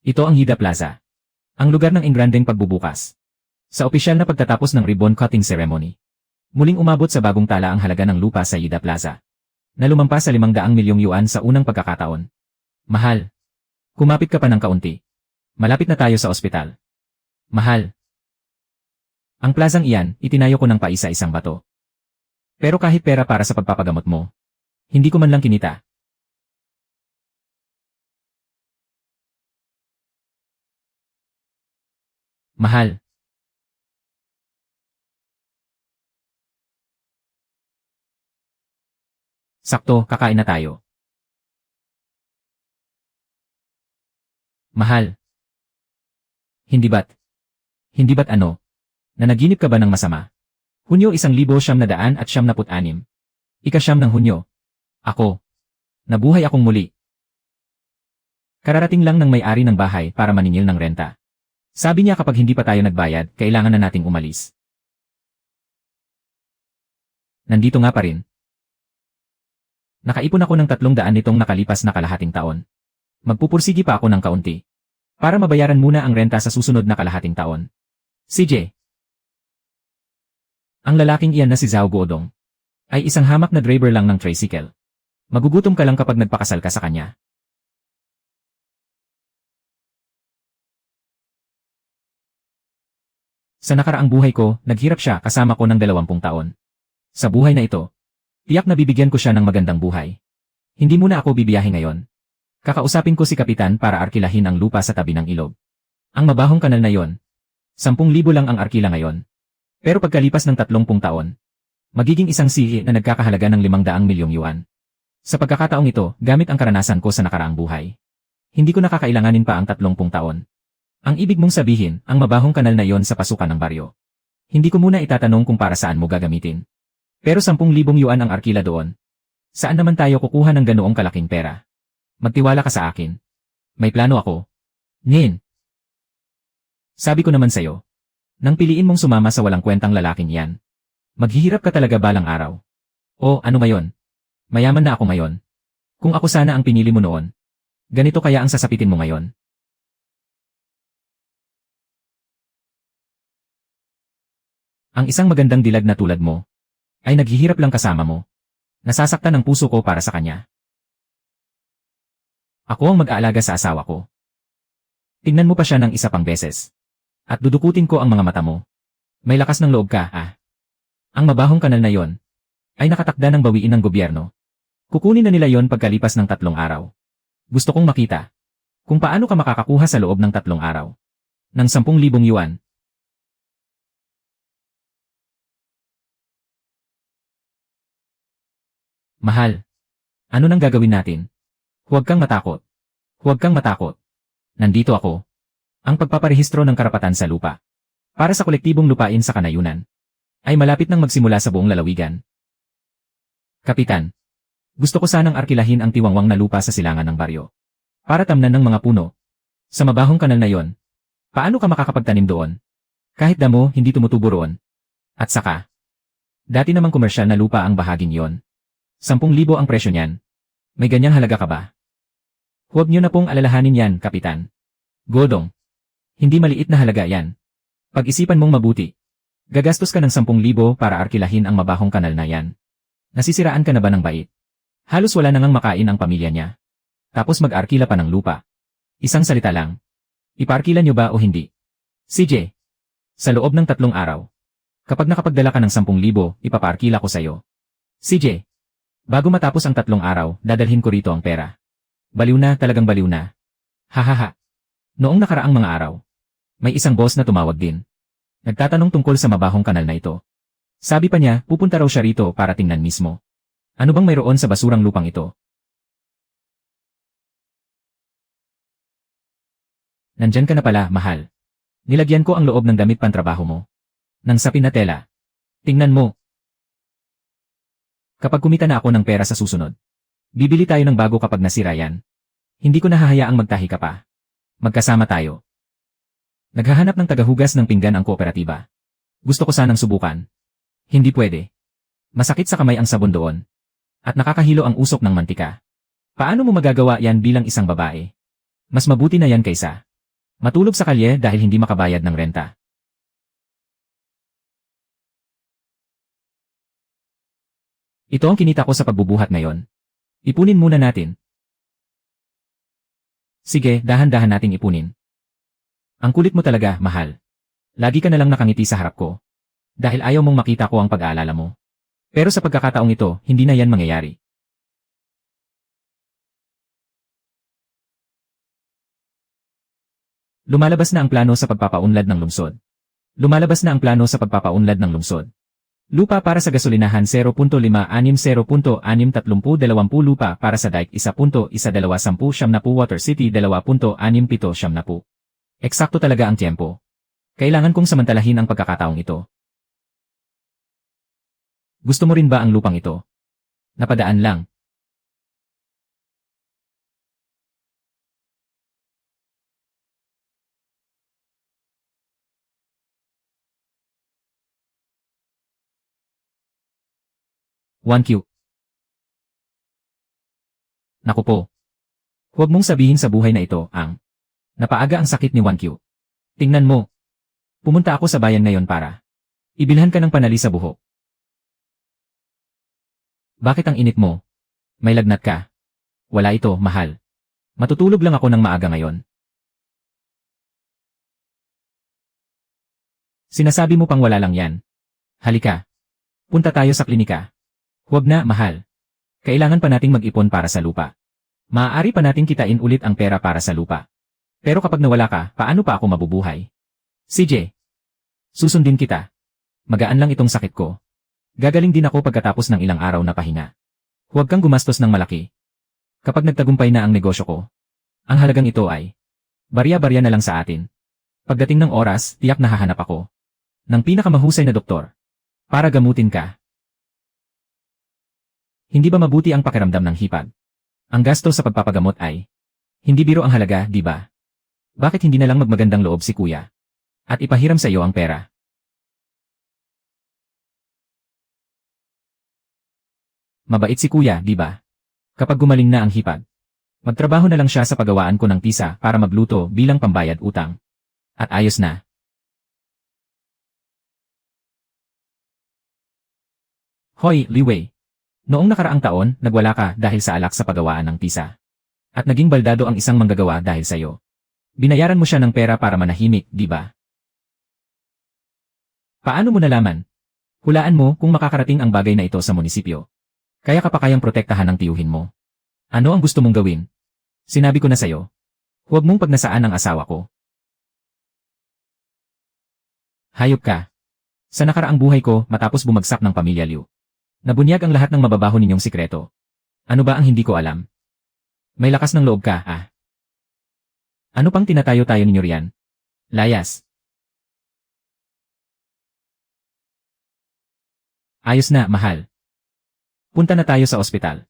Ito ang Yida Plaza. Ang lugar ng ingrandeng pagbubukas. Sa opisyal na pagtatapos ng ribbon cutting ceremony, muling umabot sa bagong tala ang halaga ng lupa sa Yida Plaza, na lumampas sa 500 milyong yuan sa unang pagkakataon. Mahal. Kumapit ka pa ng kaunti. Malapit na tayo sa ospital. Mahal. Ang plazang iyan, itinayo ko ng paisa-isang bato. Pero kahit pera para sa pagpapagamot mo, hindi ko man lang kinita. Mahal. Sakto, kakain na tayo. Mahal. Hindi ba't? Hindi ba't ano? Nanaginip ka ba ng masama? Hunyo 1976. Ika-9 ng Hunyo. Ako. Nabuhay akong muli. Kararating lang ng may-ari ng bahay para maningil ng renta. Sabi niya kapag hindi pa tayo nagbayad, kailangan na nating umalis. Nandito nga pa rin. Nakaipon ako ng 300 nitong nakalipas na kalahating taon. Magpupursigi pa ako ng kaunti. Para mabayaran muna ang renta sa susunod na kalahating taon. CJ. Ang lalaking iyan na si Zhao Guodong ay isang hamak na driver lang ng tricycle. Magugutom ka lang kapag nagpakasal ka sa kanya. Sa nakaraang buhay ko, naghirap siya kasama ko ng 20 taon. Sa buhay na ito, tiyak na bibigyan ko siya ng magandang buhay. Hindi muna ako bibiyahe ngayon. Kakausapin ko si Kapitan para arkilahin ang lupa sa tabi ng ilog. Ang mabahong kanal na yon, 10,000 lang ang arkila ngayon. Pero pagkalipas ng 30 taon, magiging isang sihi na nagkakahalaga ng 500 milyong yuan. Sa pagkakataong ito, gamit ang karanasan ko sa nakaraang buhay, hindi ko nakakailanganin pa ang 30 taon. Ang ibig mong sabihin, ang mabahong kanal na yon sa pasukan ng baryo. Hindi ko muna itatanong kung para saan mo gagamitin. Pero 10,000 yuan ang arkila doon. Saan naman tayo kukuha ng ganoong kalaking pera? Magtiwala ka sa akin. May plano ako. Ngayon. Sabi ko naman sa'yo, nang piliin mong sumama sa walang kwentang lalaking yan, maghihirap ka talaga balang araw. O ano ngayon? Mayaman na ako ngayon. Kung ako sana ang pinili mo noon, ganito kaya ang sasapitin mo ngayon? Ang isang magandang dilag na tulad mo, ay naghihirap lang kasama mo. Nasasaktan ang puso ko para sa kanya. Ako ang mag-aalaga sa asawa ko. Tingnan mo pa siya ng isa pang beses. At dudukutin ko ang mga mata mo. May lakas ng loob ka, ah. Ang mabahong kanal na yon, ay nakatakda ng bawiin ng gobyerno. Kukunin na nila yon pagkalipas ng 3 araw. Gusto kong makita kung paano ka makakakuha sa loob ng 3 araw ng 10,000 yuan. Mahal. Ano nang gagawin natin? Huwag kang matakot. Huwag kang matakot. Nandito ako. Ang pagpaparehistro ng karapatan sa lupa para sa kolektibong lupain sa kanayunan ay malapit nang magsimula sa buong lalawigan. Kapitan, gusto ko sanang arkilahin ang tiwangwang na lupa sa silangan ng baryo para tamnan ng mga puno. Sa mabahong kanal na yon, paano ka makakapagtanim doon? Kahit damo, hindi tumutubo roon. At saka, dati namang komersyal na lupa ang bahaging yon. 10,000 ang presyo niyan. May ganyang halaga ka ba? Huwag niyo na pong alalahanin yan, Kapitan. Godong. Hindi maliit na halaga yan. Pag-isipan mong mabuti. Gagastos ka ng 10,000 para arkilahin ang mabahong kanal na yan. Nasisiraan ka na ba ng bait? Halos wala na ngang makain ang pamilya niya. Tapos mag-arkila pa ng lupa. Isang salita lang. Ipaarkila niyo ba o hindi? CJ. Sa loob ng 3 araw. Kapag nakapagdala ka ng 10,000, ipapaarkila ko sa'yo. CJ. Bago matapos ang 3 araw, dadalhin ko rito ang pera. Baliw na, talagang baliw na. Hahaha. Noong nakaraang mga araw, may isang boss na tumawag din. Nagtatanong tungkol sa mabahong kanal na ito. Sabi pa niya, pupunta raw siya rito para tingnan mismo. Ano bang mayroon sa basurang lupang ito? Nandyan ka na pala, mahal. Nilagyan ko ang loob ng damit pantrabaho mo. Nang sapin na tela. Tingnan mo. Kapag kumita na ako ng pera sa susunod, bibili tayo ng bago kapag nasira yan. Hindi ko nahahayaang magtahi ka pa. Magkasama tayo. Naghahanap ng tagahugas ng pinggan ang kooperatiba. Gusto ko sanang subukan. Hindi pwede. Masakit sa kamay ang sabon doon. At nakakahilo ang usok ng mantika. Paano mo magagawa yan bilang isang babae? Mas mabuti na yan kaysa Matulog sa kalye dahil hindi makabayad ng renta. Ito ang kinita ko sa pagbubuhat ngayon. Ipunin muna natin. Sige, dahan-dahan nating ipunin. Ang kulit mo talaga, mahal. Lagi ka na lang nakangiti sa harap ko. Dahil ayaw mong makita ko ang pag-aalala mo. Pero sa pagkakataong ito, hindi na yan mangyayari. Lumalabas na ang plano sa pagpapaunlad ng lungsod. Lumalabas na ang plano sa pagpapaunlad ng lungsod. Lupa para sa gasolinahan 0.56 0.630 lupa para sa dike 1.1210 Water City 2.67 Eksakto talaga ang tiyempo. Kailangan kong samantalahin ang pagkakataong ito. Gusto mo rin ba ang lupang ito? Napadaan lang. One Q. Naku po. Huwag mong sabihin sa buhay na ito ang napaaga ang sakit ni 1Q. Tingnan mo. Pumunta ako sa bayan ngayon para ibilhan ka ng panali sa buhok. Bakit ang init mo? May lagnat ka? Wala ito, mahal. Matutulog lang ako ng maaga ngayon. Sinasabi mo pang wala lang yan. Halika. Punta tayo sa klinika. Huwag na, mahal. Kailangan pa nating mag-ipon para sa lupa. Maaari pa nating kitain ulit ang pera para sa lupa. Pero kapag nawala ka, paano pa ako mabubuhay? CJ. Susundin kita. Magaan lang itong sakit ko. Gagaling din ako pagkatapos ng ilang araw na pahinga. Huwag kang gumastos ng malaki. Kapag nagtagumpay na ang negosyo ko, ang halagang ito ay barya-barya na lang sa atin. Pagdating ng oras, tiyak na hahanap ako ng pinakamahusay na doktor para gamutin ka. Hindi ba mabuti ang pakiramdam ng hipag? Ang gasto sa pagpapagamot ay hindi biro ang halaga, di ba? Bakit hindi na lang magmagandang loob si kuya at ipahiram sa iyo ang pera? Mabait si kuya, di ba? Kapag gumaling na ang hipag, magtrabaho na lang siya sa paggawaan ko ng tisa para magluto bilang pambayad utang. At ayos na. Hoy, Liwei. Noong nakaraang taon, nagwala ka dahil sa alak sa paggawaan ng tisa. At naging baldado ang isang manggagawa dahil sa iyo. Binayaran mo siya ng pera para manahimik, di ba? Paano mo nalaman? Hulaan mo kung makakarating ang bagay na ito sa munisipyo. Kaya ka pa kayang protektahan ng tiyuhin mo. Ano ang gusto mong gawin? Sinabi ko na sa'yo. Huwag mong pagnasaan ang asawa ko. Hayop ka. Sa nakaraang buhay ko, matapos bumagsak ng pamilya Liu, nabunyag ang lahat ng mababaho ninyong sikreto. Ano ba ang hindi ko alam? May lakas ng loob ka, ah. Ano pang tinatayo-tayo ninyo riyan? Layas. Ayos na, mahal. Punta na tayo sa ospital.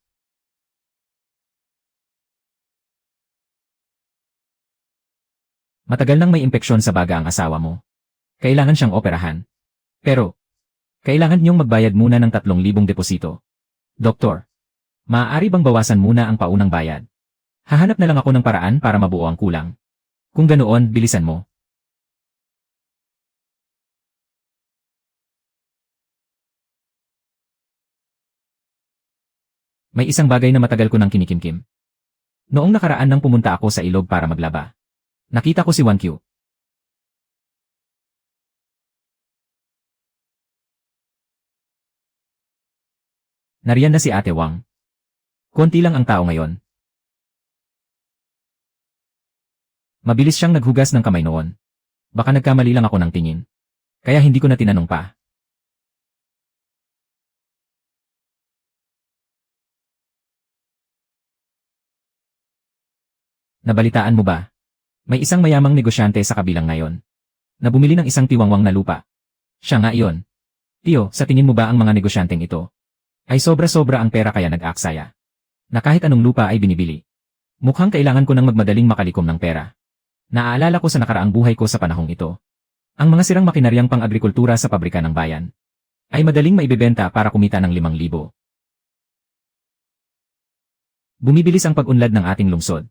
Matagal nang may impeksyon sa baga ang asawa mo. Kailangan siyang operahan. Pero, kailangan niyong magbayad muna ng 3,000 deposito. Doktor, maaari bang bawasan muna ang paunang bayad? Hahanap na lang ako ng paraan para mabuo ang kulang. Kung ganoon, bilisan mo. May isang bagay na matagal ko nang kinikimkim. Noong nakaraan nang pumunta ako sa ilog para maglaba, nakita ko si 1Q. Nariyan na si Ate Wang. Konti lang ang tao ngayon. Mabilis siyang naghugas ng kamay noon. Baka nagkamali lang ako ng tingin. Kaya hindi ko na tinanong pa. Nabalitaan mo ba? May isang mayamang negosyante sa kabilang ngayon na bumili ng isang tiwangwang na lupa. Siya nga iyon. Tiyo, sa tingin mo ba ang mga negosyanteng ito ay sobra-sobra ang pera kaya nag-aaksaya na kahit anong lupa ay binibili? Mukhang kailangan ko nang magmadaling makalikom ng pera. Naaalala ko sa nakaraang buhay ko sa panahong ito. Ang mga sirang makinaryang pang-agrikultura sa pabrika ng bayan ay madaling maibebenta para kumita ng 5,000. Bumibilis ang pag-unlad ng ating lungsod.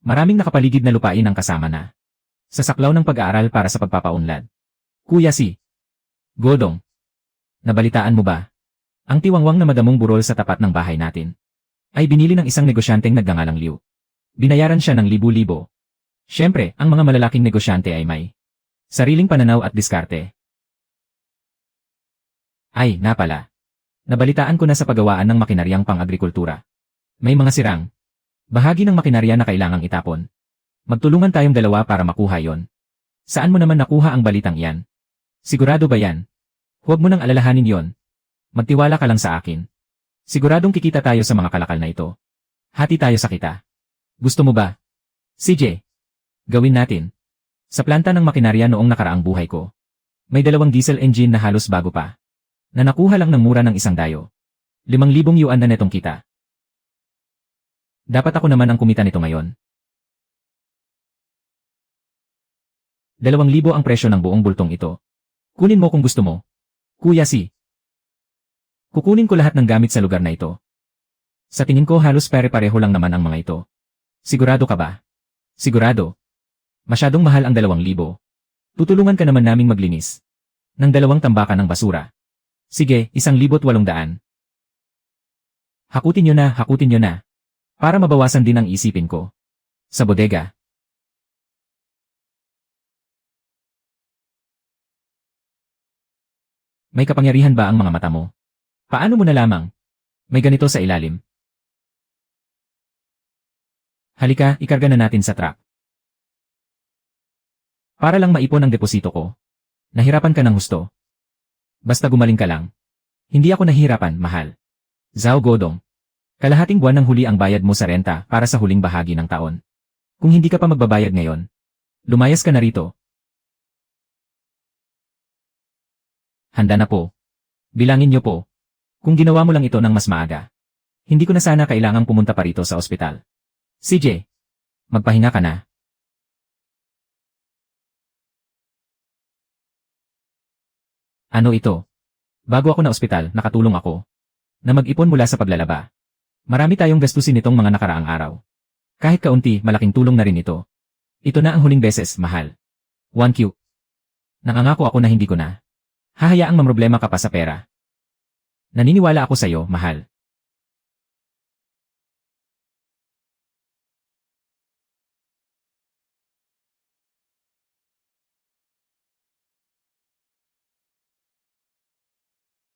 Maraming nakapaligid na lupain ang kasama na. Sa saklaw ng pag-aaral para sa pagpapaunlad. Kuya si Godong. Nabalitaan mo ba? Ang tiwangwang na madamong burol sa tapat ng bahay natin ay binili ng isang negosyanteng nagngangalang Liu. Binayaran siya ng libu-libo. Siyempre, ang mga malalaking negosyante ay may sariling pananaw at diskarte. Ay, napala. Nabalitaan ko na sa paggawaan ng makinaryang pang-agrikultura. May mga sirang bahagi ng makinarya na kailangang itapon. Magtulungan tayong dalawa para makuha yon. Saan mo naman nakuha ang balitang iyan? Sigurado ba yan? Huwag mo nang alalahanin yon. Magtiwala ka lang sa akin. Siguradong kikita tayo sa mga kalakal na ito. Hati tayo sa kita. Gusto mo ba? CJ. Gawin natin. Sa planta ng makinarya noong nakaraang buhay ko, may 2 diesel engine na halos bago pa, na nakuha lang ng mura ng isang dayo. 5,000 yuan na netong kita. Dapat ako naman ang kumita nito ngayon. 2,000 ang presyo ng buong bultong ito. Kunin mo kung gusto mo. Kuya si. Kukunin ko lahat ng gamit sa lugar na ito. Sa tingin ko halos pare-pareho lang naman ang mga ito. Sigurado ka ba? Sigurado. Masyadong mahal ang 2,000. Tutulungan ka naman naming maglinis ng 2 tambakan ng basura. Sige, 1,800. Hakutin nyo na. Para mabawasan din ang isipin ko. Sa bodega. May kapangyarihan ba ang mga mata mo? Paano mo nalamang? May ganito sa ilalim. Halika, ikarga na natin sa truck. Para lang maipon ang deposito ko. Nahirapan ka ng husto. Basta gumaling ka lang. Hindi ako nahihirapan, mahal. Zhao Godong. Kalahating buwan ng huli ang bayad mo sa renta para sa huling bahagi ng taon. Kung hindi ka pa magbabayad ngayon, lumayas ka na rito. Handa na po. Bilangin niyo po. Kung ginawa mo lang ito ng mas maaga, hindi ko na sana kailangang pumunta pa rito sa ospital. CJ, magpahinga ka na. Ano ito? Bago ako na ospital, nakatulong ako na mag-ipon mula sa paglalaba. Marami tayong gastusin nitong mga nakaraang araw. Kahit kaunti, malaking tulong na rin ito. Ito na ang huling beses, mahal. 1Q. Nakangako ako na hindi ko na hahayaang mamroblema ka pa sa pera. Naniniwala ako sa iyo, mahal.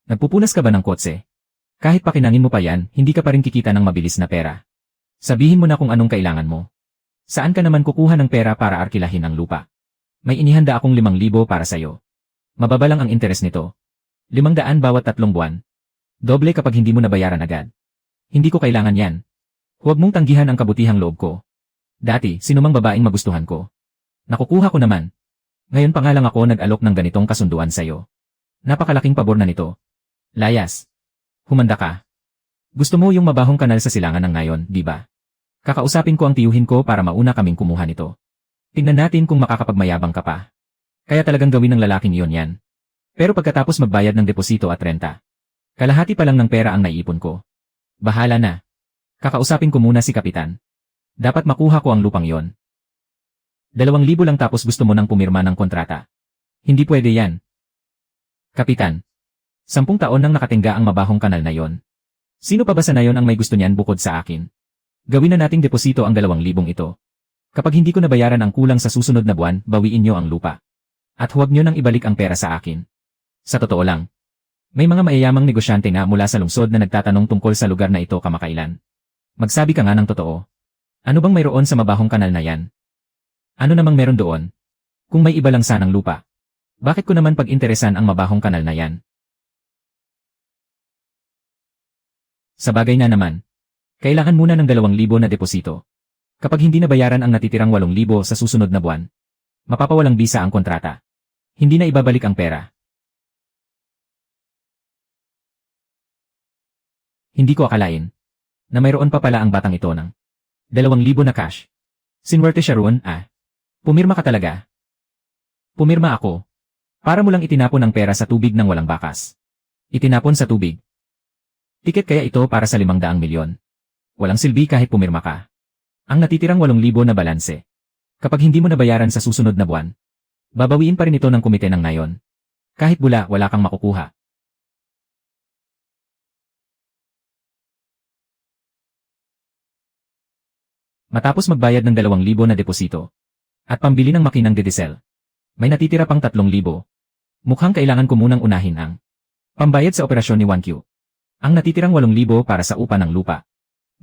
Nagpupunas ka ba ng kotse? Kahit pakinangin mo pa yan, hindi ka pa rin kikita ng mabilis na pera. Sabihin mo na kung anong kailangan mo. Saan ka naman kukuha ng pera para arkilahin ang lupa? May inihanda akong 5,000 para sa'yo. Mababa lang ang interes nito. 500 bawat 3 buwan. Doble kapag hindi mo nabayaran agad. Hindi ko kailangan yan. Huwag mong tanggihan ang kabutihang loob ko. Dati, sinumang babaeng magustuhan ko. Nakukuha ko naman. Ngayon pa nga lang ako nag-alok ng ganitong kasunduan sa'yo. Napakalaking pabor na nito. Layas. Humanda ka. Gusto mo yung mabahong kanal sa silangan ng ngayon, di ba? Kakausapin ko ang tiyuhin ko para mauna kaming kumuha nito. Tingnan natin kung makakapagmayabang ka pa. Kaya talagang gawin ng lalaking iyon yan. Pero pagkatapos magbayad ng deposito at renta, kalahati pa lang ng pera ang naiipon ko. Bahala na. Kakausapin ko muna si Kapitan. Dapat makuha ko ang lupang yon. 2,000 lang tapos gusto mo nang pumirma ng kontrata. Hindi pwede yan. Kapitan. 10 taon nang nakatingga ang mabahong kanal na yon. Sino pa ba sa nayon ang may gusto niyan bukod sa akin? Gawin na nating deposito ang 2,000 ito. Kapag hindi ko nabayaran ang kulang sa susunod na buwan, bawiin nyo ang lupa. At huwag nyo nang ibalik ang pera sa akin. Sa totoo lang, may mga mayayamang negosyante nga mula sa lungsod na nagtatanong tungkol sa lugar na ito kamakailan. Magsabi ka nga ng totoo. Ano bang mayroon sa mabahong kanal na yan? Ano namang meron doon? Kung may iba lang sanang lupa, bakit ko naman pag-interesan ang mabahong kanal na yan? Sa bagay na naman, kailangan muna ng 2,000 na deposito. Kapag hindi nabayaran ang natitirang 8,000 sa susunod na buwan, mapapawalang bisa ang kontrata. Hindi na ibabalik ang pera. Hindi ko akalain na mayroon pa pala ang batang ito ng 2,000 na cash. Sinwerte siya roon, ah. Pumirma ka talaga. Pumirma ako. Para mo lang itinapon ang pera sa tubig ng walang bakas. Itinapon sa tubig. Tiket kaya ito para sa 500 milyon. Walang silbi kahit pumirma ka. Ang natitirang 8,000 na balanse. Kapag hindi mo nabayaran sa susunod na buwan, babawiin pa rin ito ng komite ng nayon. Kahit bula, wala kang makukuha. Matapos magbayad ng 2,000 na deposito at pambili ng makinang dedesel, may natitira pang 3,000. Mukhang kailangan ko munang unahin ang pambayad sa operasyon ni 1Q. Ang natitirang 8,000 para sa upa ng lupa.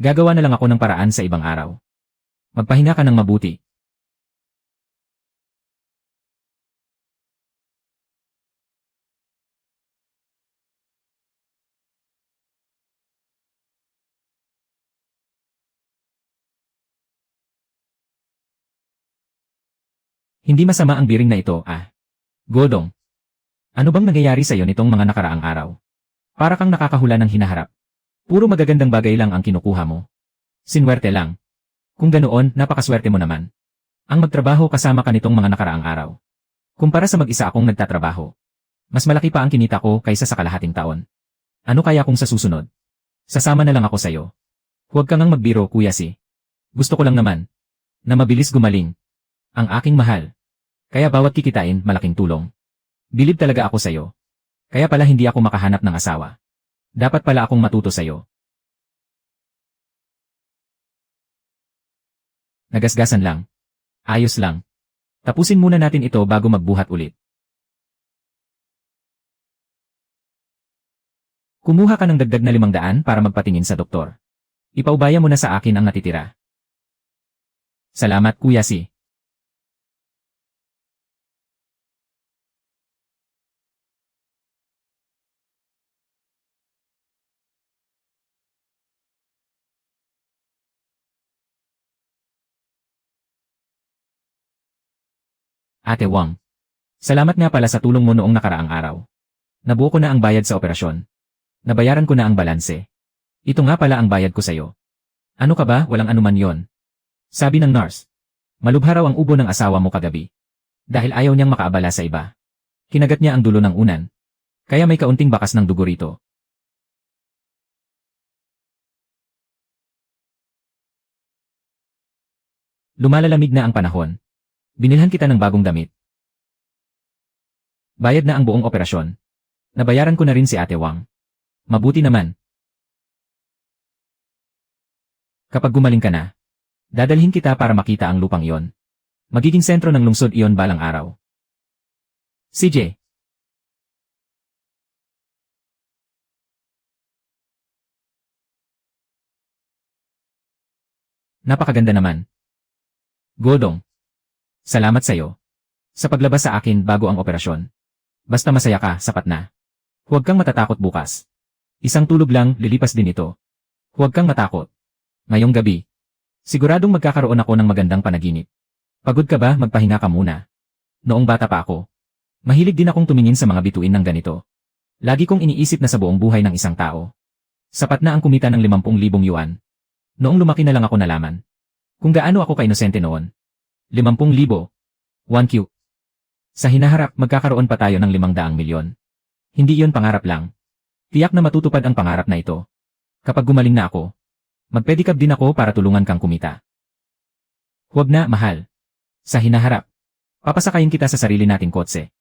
Gagawa na lang ako ng paraan sa ibang araw. Magpahinga ka ng mabuti. Hindi masama ang biring na ito, Godong. Ano bang nangyayari sa iyo nitong mga nakaraang araw? Para kang nakakahula ng hinaharap. Puro magagandang bagay lang ang kinukuha mo. Sinwerte lang. Kung ganoon, napakaswerte mo naman. Ang magtrabaho kasama ka nitong mga nakaraang araw. Kumpara sa mag-isa akong nagtatrabaho, mas malaki pa ang kinita ko kaysa sa kalahating taon. Ano kaya kung sa susunod? Sasama na lang ako sa'yo. Huwag kang ang magbiro, Kuya Si. Gusto ko lang naman na mabilis gumaling. Ang aking mahal. Kaya bawat kikitain, malaking tulong. Bilib talaga ako sa'yo. Kaya pala hindi ako makahanap ng asawa. Dapat pala akong matuto sa'yo. Nagasgasan lang. Ayos lang. Tapusin muna natin ito bago magbuhat ulit. Kumuha ka ng dagdag na 500 para magpatingin sa doktor. Ipaubaya mo na sa akin ang natitira. Salamat, Kuya Si. Ate Wang. Salamat nga pala sa tulong mo noong nakaraang araw. Nabuo ko na ang bayad sa operasyon. Nabayaran ko na ang balanse. Ito nga pala ang bayad ko sa'yo. Ano ka ba, walang anuman yon? Sabi ng nurse. Malubha raw ang ubo ng asawa mo kagabi. Dahil ayaw niyang makaabala sa iba. Kinagat niya ang dulo ng unan. Kaya may kaunting bakas ng dugo rito. Lumalalamig na ang panahon. Binilhan kita ng bagong damit. Bayad na ang buong operasyon. Nabayaran ko na rin si Ate Wang. Mabuti naman. Kapag gumaling ka na, dadalhin kita para makita ang lupang iyon. Magiging sentro ng lungsod iyon balang araw. CJ. Napakaganda naman. Godong. Salamat sa'yo. Sa paglabas sa akin bago ang operasyon. Basta masaya ka, sapat na. Huwag kang matatakot bukas. Isang tulog lang, lilipas din ito. Huwag kang matakot. Ngayong gabi, siguradong magkakaroon ako ng magandang panaginip. Pagod ka ba, magpahinga ka muna. Noong bata pa ako, mahilig din akong tumingin sa mga bituin ng ganito. Lagi kong iniisip na sa buong buhay ng isang tao. Sapat na ang kumita ng 50,000 yuan. Noong lumaki na lang ako nalaman kung gaano ako kainosente noon. 50,000. 1Q. Sa hinaharap, magkakaroon pa tayo ng 500 milyon. Hindi iyon pangarap lang. Tiyak na matutupad ang pangarap na ito. Kapag gumaling na ako, magpedicab din ako para tulungan kang kumita. Huwag na, mahal. Sa hinaharap, papasakayin kita sa sarili nating kotse.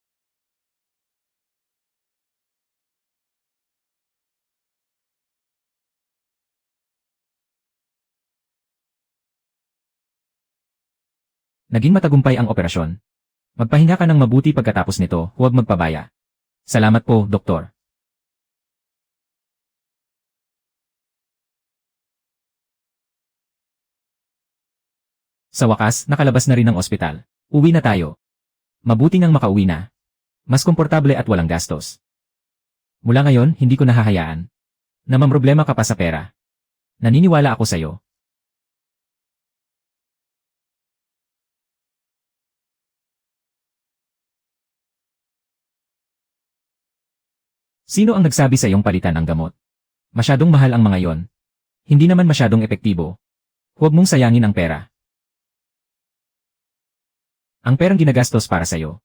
Naging matagumpay ang operasyon. Magpahinga ka ng mabuti pagkatapos nito, huwag magpabaya. Salamat po, Doktor. Sa wakas, nakalabas na rin ang ospital. Uwi na tayo. Mabuti ngang makauwi na. Mas komportable at walang gastos. Mula ngayon, hindi ko nahahayaan na mamroblema ka pa sa pera. Naniniwala ako sa'yo. Sino ang nagsabi sa iyong palitan ang gamot? Masyadong mahal ang mga yon. Hindi naman masyadong epektibo. Huwag mong sayangin ang pera. Ang perang ginagastos para sa'yo.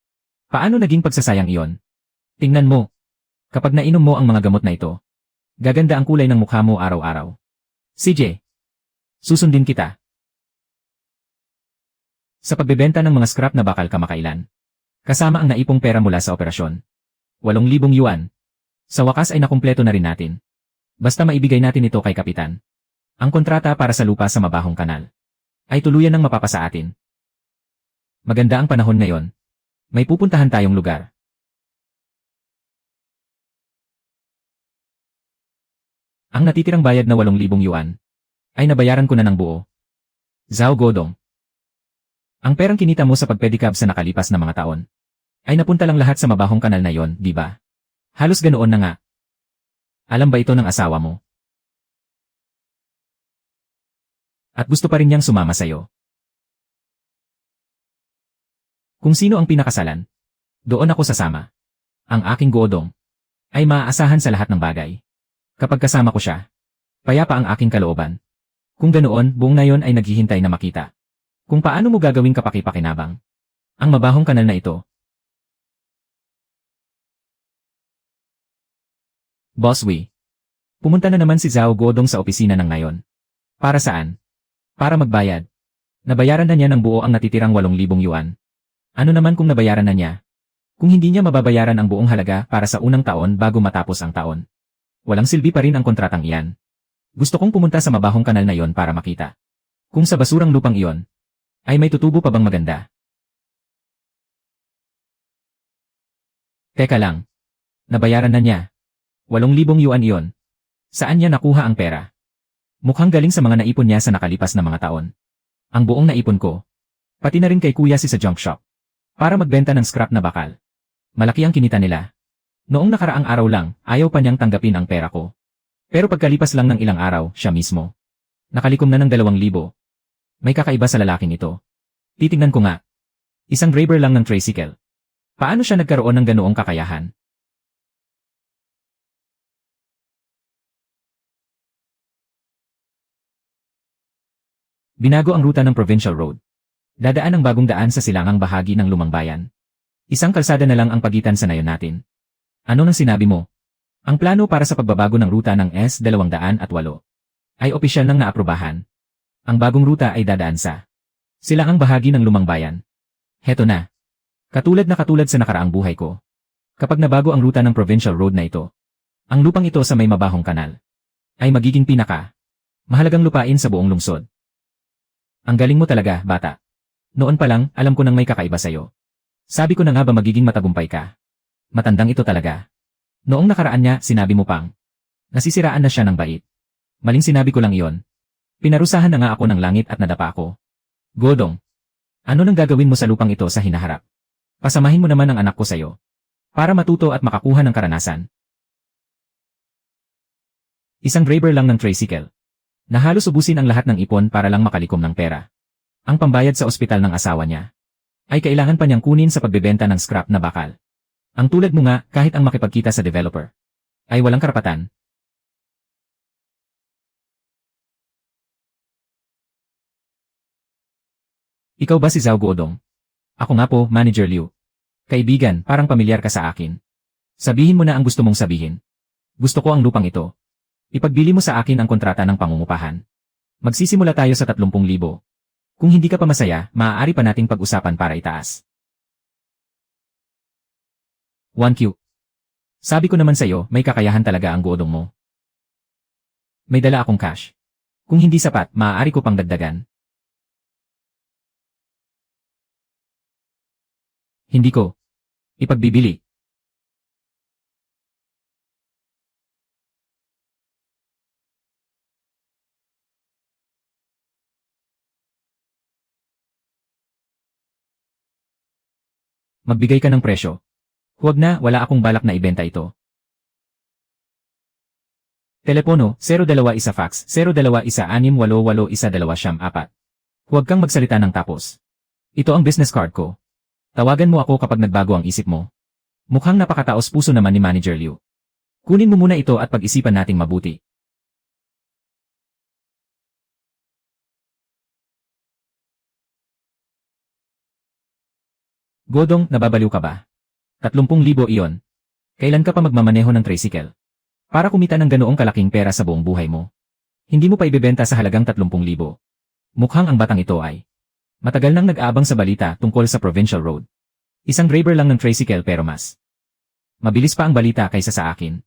Paano naging pagsasayang iyon? Tingnan mo. Kapag nainom mo ang mga gamot na ito, gaganda ang kulay ng mukha mo araw-araw. CJ. Susundin kita. Sa pagbebenta ng mga scrap na bakal kamakailan. Kasama ang naipong pera mula sa operasyon. 8,000 yuan. Sa wakas ay nakumpleto na rin natin. Basta maibigay natin ito kay Kapitan. Ang kontrata para sa lupa sa Mabahong Kanal ay tuluyan ng mapapasa atin. Maganda ang panahon ngayon. May pupuntahan tayong lugar. Ang natitirang bayad na 8,000 yuan ay nabayaran ko na ng buo. Zhao Godong. Ang perang kinita mo sa pagpedicab sa nakalipas na mga taon ay napunta lang lahat sa Mabahong Kanal na yon, di ba? Halos ganoon na nga. Alam ba ito ng asawa mo? At gusto pa rin niyang sumama sa'yo. Kung sino ang pinakasalan, doon ako sasama. Ang aking Godong ay maaasahan sa lahat ng bagay. Kapag kasama ko siya, payapa ang aking kalooban. Kung ganoon, buong nayon ay naghihintay na makita kung paano mo gagawing kapaki-pakinabang ang Mabahong Kanal na ito. Boss Wei. Pumunta na naman si Zhao Godong sa opisina ng ngayon. Para saan? Para magbayad. Nabayaran na niya ng buo ang natitirang 8,000 yuan. Ano naman kung nabayaran na niya? Kung hindi niya mababayaran ang buong halaga para sa unang taon bago matapos ang taon, walang silbi pa rin ang kontratang iyan. Gusto kong pumunta sa Mabahong Kanal na iyon para makita kung sa basurang lupang iyon ay may tutubo pa bang maganda. Teka lang. Nabayaran na niya. 8,000 yuan iyon. Saan niya nakuha ang pera? Mukhang galing sa mga naipon niya sa nakalipas na mga taon. Ang buong naipon ko, pati na rin kay kuya si sa junk shop, para magbenta ng scrap na bakal. Malaki ang kinita nila. Noong nakaraang araw lang, ayaw pa niyang tanggapin ang pera ko. Pero pagkalipas lang ng ilang araw, siya mismo nakalikom na ng 2,000. May kakaiba sa lalaking ito. Titingnan ko nga. Isang driver lang ng tricycle. Paano siya nagkaroon ng ganoong kakayahan? Binago ang ruta ng Provincial Road. Dadaan ang bagong daan sa silangang bahagi ng Lumang Bayan. Isang kalsada na lang ang pagitan sa nayon natin. Ano nang sinabi mo? Ang plano para sa pagbabago ng ruta ng S-208 ay opisyal nang naaprubahan. Ang bagong ruta ay dadaan sa silangang bahagi ng Lumang Bayan. Heto na. Katulad sa nakaraang buhay ko. Kapag nabago ang ruta ng Provincial Road na ito, ang lupang ito sa may Mabahong Kanal ay magiging mahalagang lupain sa buong lungsod. Ang galing mo talaga, bata. Noon pa lang, alam ko nang may kakaiba sa'yo. Sabi ko na nga ba magiging matagumpay ka? Matandang ito talaga. Noong nakaraan niya, sinabi mo pang nasisiraan na siya ng bait. Maling sinabi ko lang iyon. Pinarusahan na nga ako ng langit at nadapa ako. Godong, ano nang gagawin mo sa lupang ito sa hinaharap? Pasamahin mo naman ang anak ko sa'yo. Para matuto at makakuha ng karanasan. Isang driver lang ng tricycle. Na halos ubusin ang lahat ng ipon para lang makalikom ng pera. Ang pambayad sa ospital ng asawa niya ay kailangan pa niyang kunin sa pagbebenta ng scrap na bakal. Ang tulad mo nga, kahit ang makipagkita sa developer ay walang karapatan. Ikaw ba si Zhao Godong? Ako nga po, Manager Liu. Kaibigan, parang pamilyar ka sa akin. Sabihin mo na ang gusto mong sabihin. Gusto ko ang lupang ito. Ipagbili mo sa akin ang kontrata ng pangungupahan. Magsisimula tayo sa 30,000. Kung hindi ka pa masaya, maaari pa nating pag-usapan para itaas. 1Q. Sabi ko naman sa'yo, may kakayahan talaga ang Godong mo. May dala akong cash. Kung hindi sapat, maaari ko pang dagdagan. Hindi ko ipagbibili. Magbigay ka ng presyo. Huwag na, wala akong balak na ibenta ito. Telepono, 021 fax, 021688812. Huwag kang magsalita ng tapos. Ito ang business card ko. Tawagan mo ako kapag nagbago ang isip mo. Mukhang napakataos puso naman ni Manager Liu. Kunin mo muna ito at pag-isipan nating mabuti. Godong, nababaliw ka ba? 30,000 iyon. Kailan ka pa magmamaneho ng tricycle? Para kumita ng ganoong kalaking pera sa buong buhay mo. Hindi mo pa ibebenta sa halagang 30,000. Mukhang ang batang ito ay Matagal nang nag-aabang sa balita tungkol sa Provincial Road. Isang driver lang ng tricycle pero mas mabilis pa ang balita kaysa sa akin.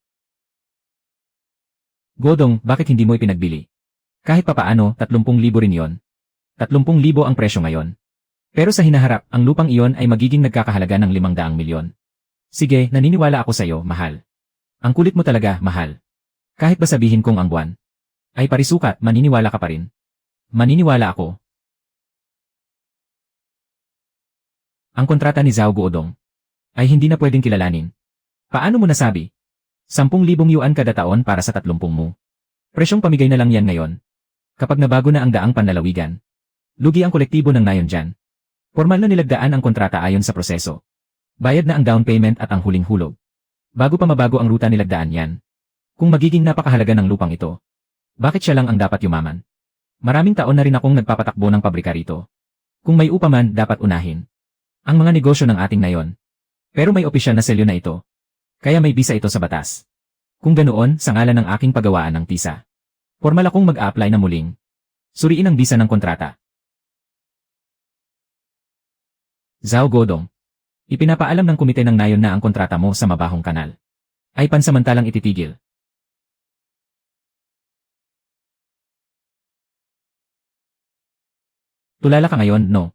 Godong, bakit hindi mo ipinagbili? Kahit papaano, 30,000 rin yon. 30,000 ang presyo ngayon. Pero sa hinaharap, ang lupang iyon ay magiging nagkakahalaga ng 500 milyon. Sige, naniniwala ako sa'yo, mahal. Ang kulit mo talaga, mahal. Kahit ba sabihin kong ang buwan ay parisukat, maniniwala ka pa rin. Maniniwala ako. Ang kontrata ni Zhao Guodong ay hindi na pwedeng kilalanin. Paano mo nasabi? 10,000 yuan kada taon para sa 30 mo. Presyong pamigay na lang yan ngayon. Kapag nabago na ang daang panlalawigan, lugi ang kolektibo ng nayon dyan. Formal na nilagdaan ang kontrata ayon sa proseso. Bayad na ang down payment at ang huling hulog. Bago pa mabago ang ruta nilagdaan yan. Kung magiging napakahalaga ng lupang ito, bakit siya lang ang dapat yumaman? Maraming taon na rin akong nagpapatakbo ng pabrika rito. Kung may upa man, dapat unahin ang mga negosyo ng ating nayon. Pero may opisyal na selyo na ito. Kaya may bisa ito sa batas. Kung ganoon, sa ngalan ng aking paggawaan ng tisa, formal akong mag-a-apply na muling suriin ang bisa ng kontrata. Zhao Godong, ipinapaalam ng komite ng nayon na ang kontrata mo sa mabahong kanal ay pansamantalang ititigil. Tulala ka ngayon, no?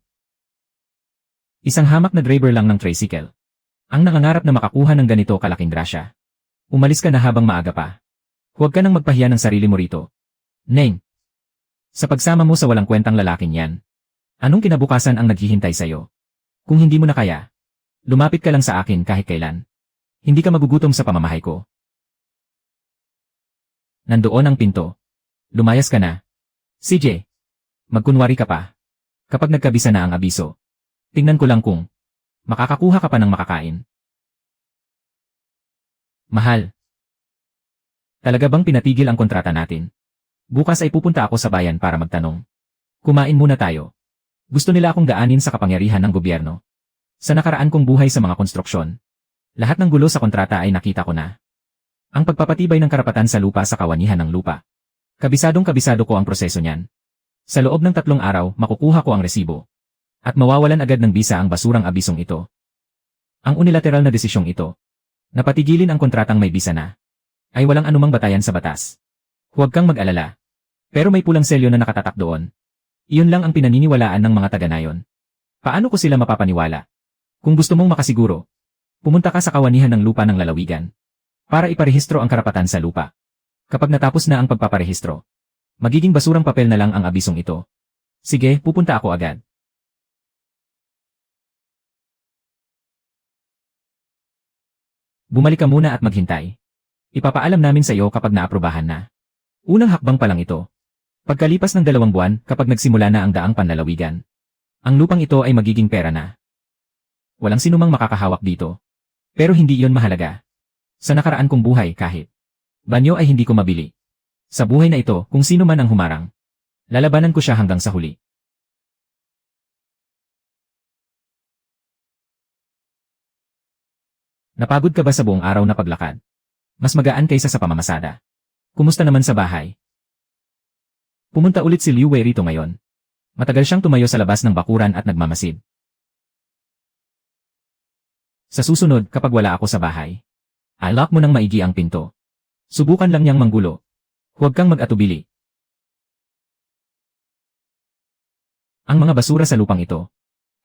Isang hamak na driver lang ng tricycle. Ang nangangarap na makakuha ng ganito kalaking grasya. Umalis ka na habang maaga pa. Huwag ka nang magpahiya ng sarili mo rito. Neng. Sa pagsama mo sa walang kwentang lalaking yan, anong kinabukasan ang naghihintay sa'yo? Kung hindi mo na kaya, lumapit ka lang sa akin kahit kailan. Hindi ka magugutom sa pamamahay ko. Nandoon ang pinto. Lumayas ka na. CJ. Magkunwari ka pa. Kapag nagkabisa na ang abiso, tingnan ko lang kung makakakuha ka pa ng makakain. Mahal. Talaga bang pinatigil ang kontrata natin? Bukas ay pupunta ako sa bayan para magtanong. Kumain muna tayo. Gusto nila akong daanin sa kapangyarihan ng gobyerno. Sa nakaraan kong buhay sa mga konstruksyon, lahat ng gulo sa kontrata ay nakita ko na. Ang pagpapatibay ng karapatan sa lupa sa kawanihan ng lupa. Kabisadong-kabisado ko ang proseso niyan. Sa loob ng 3 araw, makukuha ko ang resibo. At mawawalan agad ng bisa ang basurang abisong ito. Ang unilateral na desisyong ito, na patigilin ang kontratang may bisa na, ay walang anumang batayan sa batas. Huwag kang mag-alala. Pero may pulang selyo na nakatatak doon. Iyon lang ang pinaniniwalaan ng mga taga-nayon. Paano ko sila mapapaniwala? Kung gusto mong makasiguro, pumunta ka sa kawanihan ng lupa ng lalawigan para iparehistro ang karapatan sa lupa. Kapag natapos na ang pagpaparehistro, magiging basurang papel na lang ang abisong ito. Sige, pupunta ako agad. Bumalik ka muna at maghintay. Ipapaalam namin sa iyo kapag naaprubahan na. Unang hakbang pa lang ito. Pagkalipas ng 2 buwan, kapag nagsimula na ang daang panlalawigan, ang lupang ito ay magiging pera na. Walang sinumang makakahawak dito. Pero hindi iyon mahalaga. Sa nakaraan kong buhay kahit banyo ay hindi ko mabili. Sa buhay na ito, kung sino man ang humarang, lalabanan ko siya hanggang sa huli. Napagod ka ba sa buong araw na paglakad? Mas magaan kaysa sa pamamasada. Kumusta naman sa bahay? Pumunta ulit si Liu Wei rito ngayon. Matagal siyang tumayo sa labas ng bakuran at nagmamasid. Sa susunod, kapag wala ako sa bahay, i-lock mo ng maigi ang pinto. Subukan lang niyang manggulo. Huwag kang mag-atubili. Ang mga basura sa lupang ito,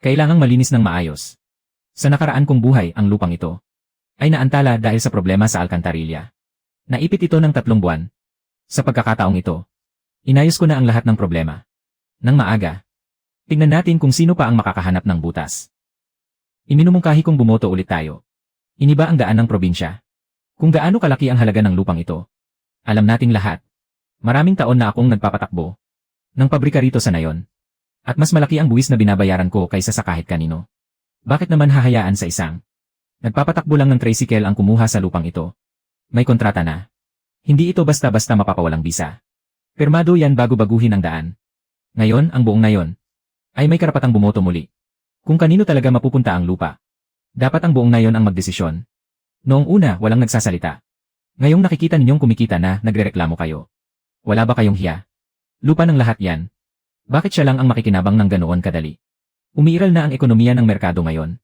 kailangang malinis ng maayos. Sa nakaraan kong buhay, ang lupang ito ay naantala dahil sa problema sa alkantarilya. Naipit ito ng 3 buwan. Sa pagkakataong ito, inayos ko na ang lahat ng problema. Nang maaga, tingnan natin kung sino pa ang makakahanap ng butas. Iminumungkahi kong bumoto ulit tayo. Iniba ang daan ng probinsya. Kung gaano kalaki ang halaga ng lupang ito, alam nating lahat. Maraming taon na akong nagpapatakbo ng pabrika rito sa nayon. At mas malaki ang buwis na binabayaran ko kaysa sa kahit kanino. Bakit naman hahayaan sa isang nagpapatakbo lang ng tricycle ang kumuha sa lupang ito? May kontrata na. Hindi ito basta-basta mapapawalang bisa. Pirmado yan bago baguhin ang daan. Ngayon, ang buong nayon ay may karapatang bumoto muli. Kung kanino talaga mapupunta ang lupa. Dapat ang buong nayon ang magdesisyon. Noong una, walang nagsasalita. Ngayong nakikita ninyong kumikita na, nagrereklamo kayo. Wala ba kayong hiya? Lupa ng lahat yan. Bakit siya lang ang makikinabang ng ganoon kadali? Umiiral na ang ekonomiya ng merkado ngayon.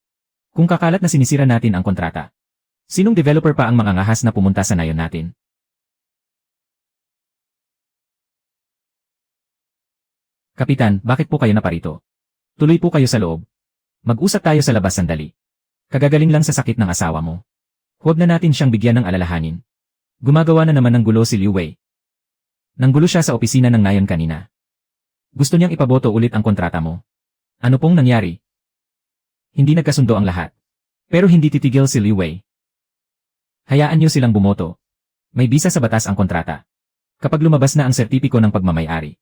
Kung kakalat na sinisira natin ang kontrata, sinong developer pa ang mangangahas na pumunta sa nayon natin? Kapitan, bakit po kayo naparito? Tuloy po kayo sa loob. Mag-usap tayo sa labas sandali. Kagagaling lang sa sakit ng asawa mo. Huwag na natin siyang bigyan ng alalahanin. Gumagawa na naman ng gulo si Liu Wei. Nanggulo siya sa opisina ng nayon kanina. Gusto niyang ipaboto ulit ang kontrata mo. Ano pong nangyari? Hindi nagkasundo ang lahat. Pero hindi titigil si Liu Wei. Hayaan niyo silang bumoto. May bisa sa batas ang kontrata. Kapag lumabas na ang sertipiko ng pagmamay-ari,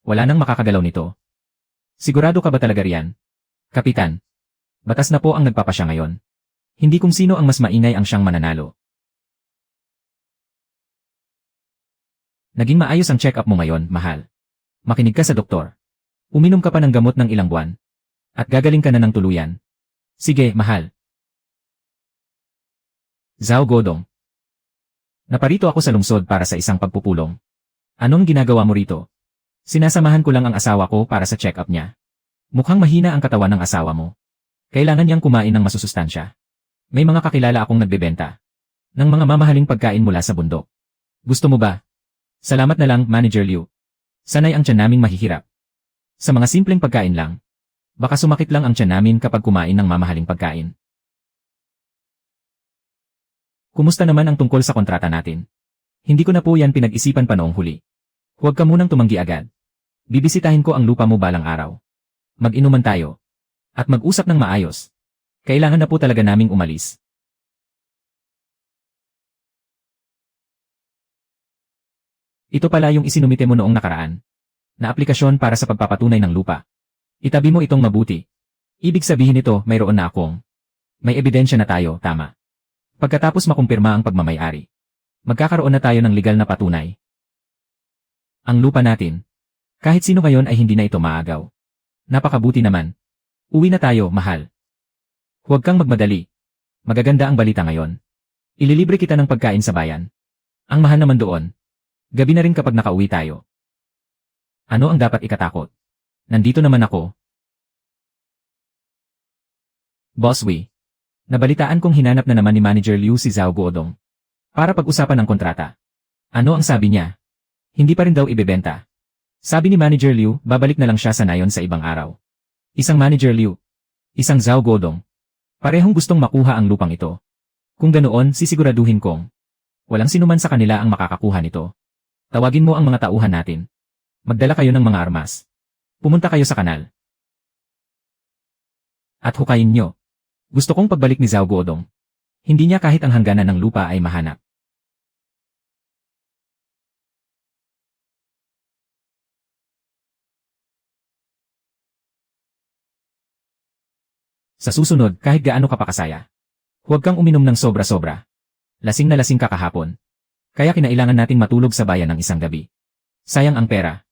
wala nang makakagalaw nito. Sigurado ka ba talaga riyan? Kapitan, batas na po ang nagpapasya ngayon. Hindi kung sino ang mas maingay ang siyang mananalo. Naging maayos ang check-up mo ngayon, mahal. Makinig ka sa doktor. Uminom ka pa ng gamot ng ilang buwan. At gagaling ka na ng tuluyan. Sige, mahal. Zhao Godong. Naparito ako sa lungsod para sa isang pagpupulong. Anong ginagawa mo rito? Sinasamahan ko lang ang asawa ko para sa check-up niya. Mukhang mahina ang katawan ng asawa mo. Kailangan niyang kumain ng masusustansya. May mga kakilala akong nagbebenta ng mga mamahaling pagkain mula sa bundok. Gusto mo ba? Salamat na lang, Manager Liu. Sanay ang tiyan naming mahihirap. Sa mga simpleng pagkain lang. Baka sumakit lang ang tiyan namin kapag kumain ng mamahaling pagkain. Kumusta naman ang tungkol sa kontrata natin? Hindi ko na po yan pinag-isipan pa noong huli. Huwag ka munang tumanggi agad. Bibisitahin ko ang lupa mo balang araw. Mag-inuman tayo. At mag-usap ng maayos. Kailangan na po talaga naming umalis. Ito pala yung isinumite mo noong nakaraan. Na aplikasyon para sa pagpapatunay ng lupa. Itabi mo itong mabuti. Ibig sabihin nito, mayroon na akong. May ebidensya na tayo, tama. Pagkatapos makumpirma ang pagmamay-ari, magkakaroon na tayo ng legal na patunay. Ang lupa natin. Kahit sino ngayon ay hindi na ito maagaw. Napakabuti naman. Uwi na tayo, mahal. Huwag kang magmadali. Magaganda ang balita ngayon. Ililibre kita ng pagkain sa bayan. Ang mahal naman doon. Gabi na rin kapag nakauwi tayo. Ano ang dapat ikatakot? Nandito naman ako. Boss Wei. Nabalitaan kong hinanap na naman ni Manager Liu si Zhao Guodong. Para pag-usapan ang kontrata. Ano ang sabi niya? Hindi pa rin daw ibebenta. Sabi ni Manager Liu, babalik na lang siya sa nayon sa ibang araw. Isang Manager Liu. Isang Zhao Guodong. Parehong gustong makuha ang lupang ito. Kung ganoon, sisiguraduhin kong walang sinuman sa kanila ang makakakuha nito. Tawagin mo ang mga tauhan natin. Magdala kayo ng mga armas. Pumunta kayo sa kanal. At hukayin nyo. Gusto kong pagbalik ni Zhao Guodong. Hindi niya kahit ang hangganan ng lupa ay mahanap. Sa susunod, kahit gaano ka pa kasaya, huwag kang uminom ng sobra-sobra. Lasing na lasing ka kahapon. Kaya kinailangan nating matulog sa bayan ng isang gabi. Sayang ang pera.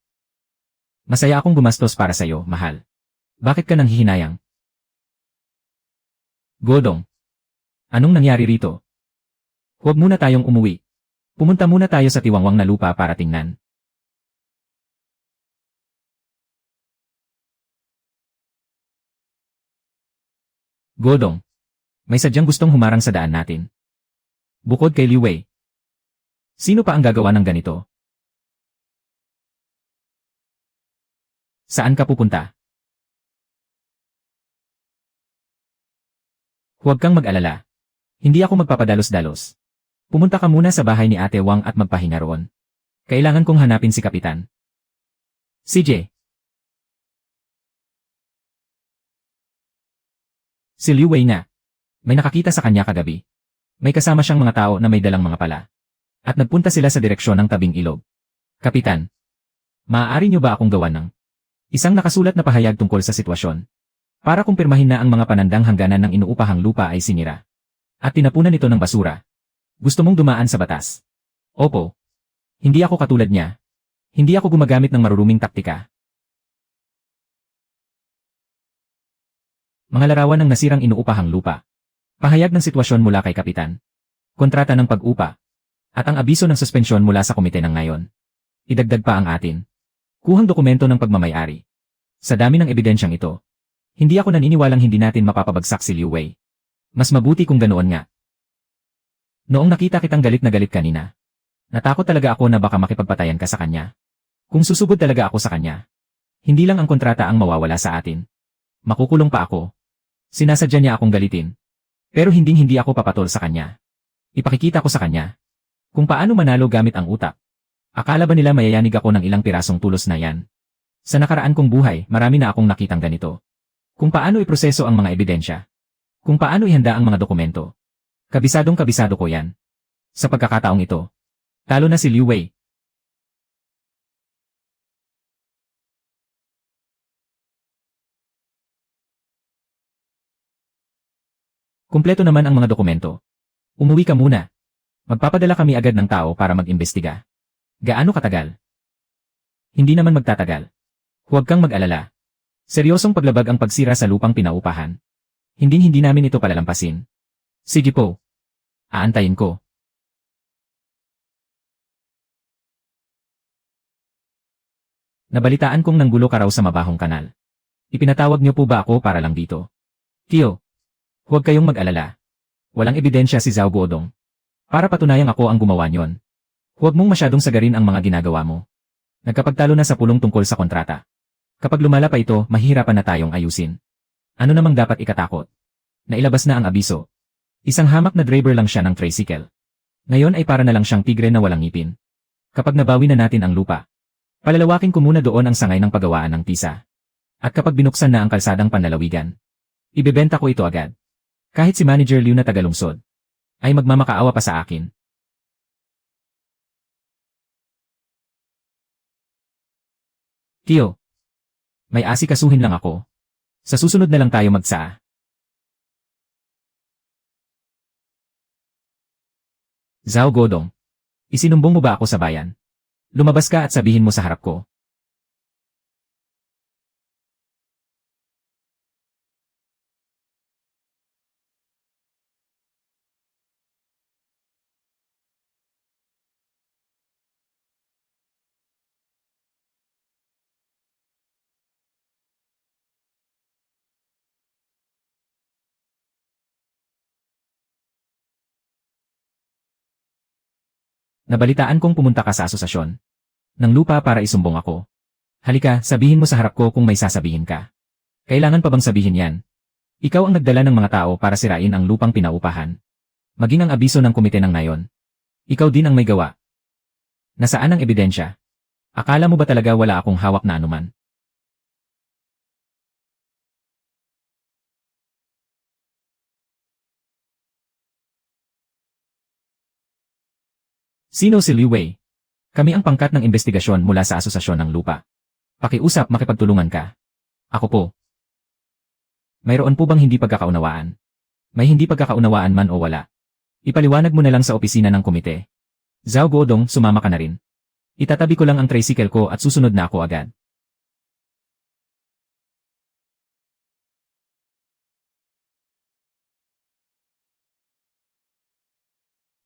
Masaya akong gumastos para sa'yo, mahal. Bakit ka nang hihinayang? Godong. Anong nangyari rito? Huwag muna tayong umuwi. Pumunta muna tayo sa tiwangwang na lupa para tingnan. Godong. May sadyang gustong humarang sa daan natin. Bukod kay Liu Wei. Sino pa ang gagawa ng ganito? Saan ka pupunta? Huwag kang mag-alala. Hindi ako magpapadalos-dalos. Pumunta ka muna sa bahay ni Ate Wang at magpahinga roon. Kailangan kong hanapin si Kapitan. CJ. Si Liu Wei na. May nakakita sa kanya kagabi. May kasama siyang mga tao na may dalang mga pala. At nagpunta sila sa direksyon ng tabing ilog. Kapitan. Maaari niyo ba akong gawan ng isang nakasulat na pahayag tungkol sa sitwasyon? Para kumpirmahin na ang mga panandang hangganan ng inuupahang lupa ay sinira. At tinapunan ito ng basura. Gusto mong dumaan sa batas? Opo. Hindi ako katulad niya. Hindi ako gumagamit ng maruruming taktika. Mga larawan ng nasirang inuupahang lupa. Pahayag ng sitwasyon mula kay Kapitan. Kontrata ng pag-upa. At ang abiso ng suspensyon mula sa komite ng ngayon. Idagdag pa ang atin. Kuhang dokumento ng pagmamay-ari. Sa dami ng ebidensyang ito, hindi ako naniniwalang hindi natin mapapabagsak si Liu Wei. Mas mabuti kung ganoon nga. Noong nakita kitang galit na galit kanina, natakot talaga ako na baka makipagpatayan ka sa kanya. Kung susugod talaga ako sa kanya, hindi lang ang kontrata ang mawawala sa atin. Makukulong pa ako. Sinasadya niya akong galitin. Pero hindi ako papatol sa kanya. Ipakikita ko sa kanya kung paano manalo gamit ang utak. Akala ba nila mayayanig ako ng ilang pirasong tulos na yan? Sa nakaraan kong buhay, marami na akong nakitang ganito. Kung paano iproseso ang mga ebidensya. Kung paano ihanda ang mga dokumento. Kabisadong-kabisado ko yan. Sa pagkakataong ito, talo na si Liu Wei. Kumpleto naman ang mga dokumento. Umuwi ka muna. Magpapadala kami agad ng tao para mag-imbestiga. Gaano katagal? Hindi naman magtatagal. Huwag kang mag-alala. Seryosong paglabag ang pagsira sa lupang pinaupahan. Hindi namin ito palalampasin. Sige po. Aantayin ko. Nabalitaan kong nanggulo ka raw sa mabahong kanal. Ipinatawag niyo po ba ako para lang dito? Tio, huwag kayong mag-alala. Walang ebidensya si Zhao Guodong. Para patunayang ako ang gumawa niyon. Huwag mong masyadong sagarin ang mga ginagawa mo. Nagkapagtalo na sa pulong tungkol sa kontrata. Kapag lumala pa ito, mahihirapan na tayong ayusin. Ano namang dapat ikatakot? Nailabas na ang abiso. Isang hamak na driver lang siya ng tricycle. Ngayon ay para na lang siyang tigre na walang ngipin. Kapag nabawi na natin ang lupa, palalawakin ko muna doon ang sangay ng paggawaan ng tisa. At kapag binuksan na ang kalsadang panlalawigan, ibebenta ko ito agad. Kahit si Manager Liu na tagalungsod, ay magmamakaawa pa sa akin. Tio, may asikasuhin lang ako. Sa susunod na lang tayo magsaa. Zhao Guodong, isinumbong mo ba ako sa bayan? Lumabas ka at sabihin mo sa harap ko. Nabalitaan kong pumunta ka sa asosasyon ng lupa para isumbong ako. Halika, sabihin mo sa harap ko kung may sasabihin ka. Kailangan pa bang sabihin yan? Ikaw ang nagdala ng mga tao para sirain ang lupang pinaupahan. Maging ang abiso ng komite ng nayon. Ikaw din ang may gawa. Nasaan ang ebidensya? Akala mo ba talaga wala akong hawak na anuman? Sino si Liu Wei? Kami ang pangkat ng investigasyon mula sa Asosasyon ng Lupa. Pakiusap makipagtulungan ka. Ako po. Mayroon po bang hindi pagkakaunawaan? May hindi pagkakaunawaan man o wala? Ipaliwanag mo na lang sa opisina ng komite. Zhao Guodong, sumama ka na rin. Itatabi ko lang ang tricycle ko at susunod na ako agad.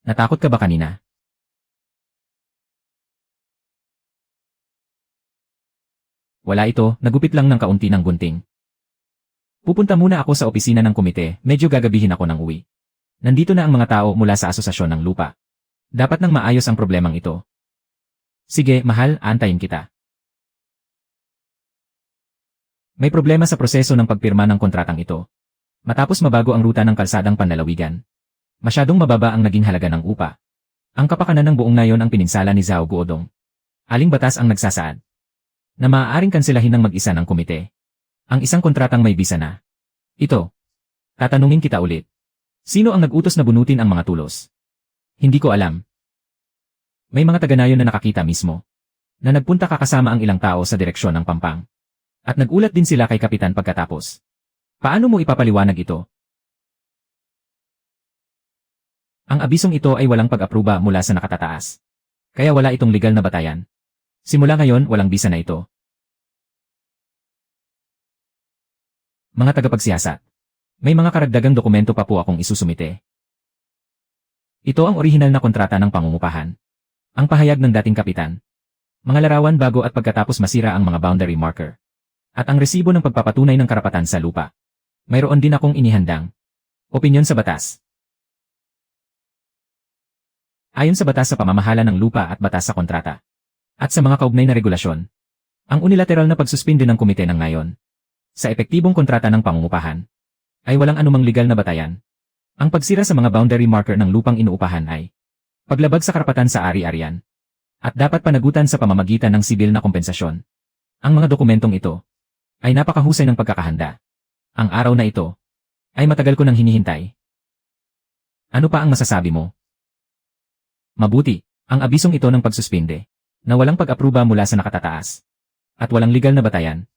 Natakot ka ba kanina? Wala ito, nagupit lang ng kaunti ng gunting. Pupunta muna ako sa opisina ng komite, medyo gagabihin ako ng uwi. Nandito na ang mga tao mula sa Asosasyon ng Lupa. Dapat nang maayos ang problemang ito. Sige, mahal, aantayin kita. May problema sa proseso ng pagpirma ng kontratang ito. Matapos mabago ang ruta ng kalsadang panlalawigan. Masyadong mababa ang naging halaga ng upa. Ang kapakanan ng buong nayon ang pininsala ni Zhao Guodong. Aling batas ang nagsasaad na maaaring kanselahin ng mag-isa ng komite ang isang kontratang may bisa na. Ito. Tatanungin kita ulit. Sino ang nag-utos na bunutin ang mga tulos? Hindi ko alam. May mga taga-nayon na nakakita mismo na nagpunta kakasama ang ilang tao sa direksyon ng Pampang. At nagulat din sila kay Kapitan pagkatapos. Paano mo ipapaliwanag ito? Ang abisong ito ay walang pag-apruba mula sa nakatataas. Kaya wala itong legal na batayan. Simula ngayon, walang bisa na ito. Mga tagapagsiyasat. May mga karagdagang dokumento pa po akong isusumite. Ito ang orihinal na kontrata ng pangungupahan. Ang pahayag ng dating kapitan. Mga larawan bago at pagkatapos masira ang mga boundary marker. At ang resibo ng pagpapatunay ng karapatan sa lupa. Mayroon din akong inihandang opinyon sa batas. Ayon sa batas sa pamamahala ng lupa at batas sa kontrata. At sa mga kaugnay na regulasyon. Ang unilateral na pagsuspinde ng komite ng ngayon sa epektibong kontrata ng pangungupahan ay walang anumang legal na batayan. Ang pagsira sa mga boundary marker ng lupang inuupahan ay paglabag sa karapatan sa ari-arian at dapat panagutan sa pamamagitan ng sibil na kompensasyon. Ang mga dokumentong ito ay napakahusay ng pagkakahanda. Ang araw na ito ay matagal ko nang hinihintay. Ano pa ang masasabi mo? Mabuti, ang abisong ito ng pagsuspinde na walang pag-apruba mula sa nakatataas at walang legal na batayan,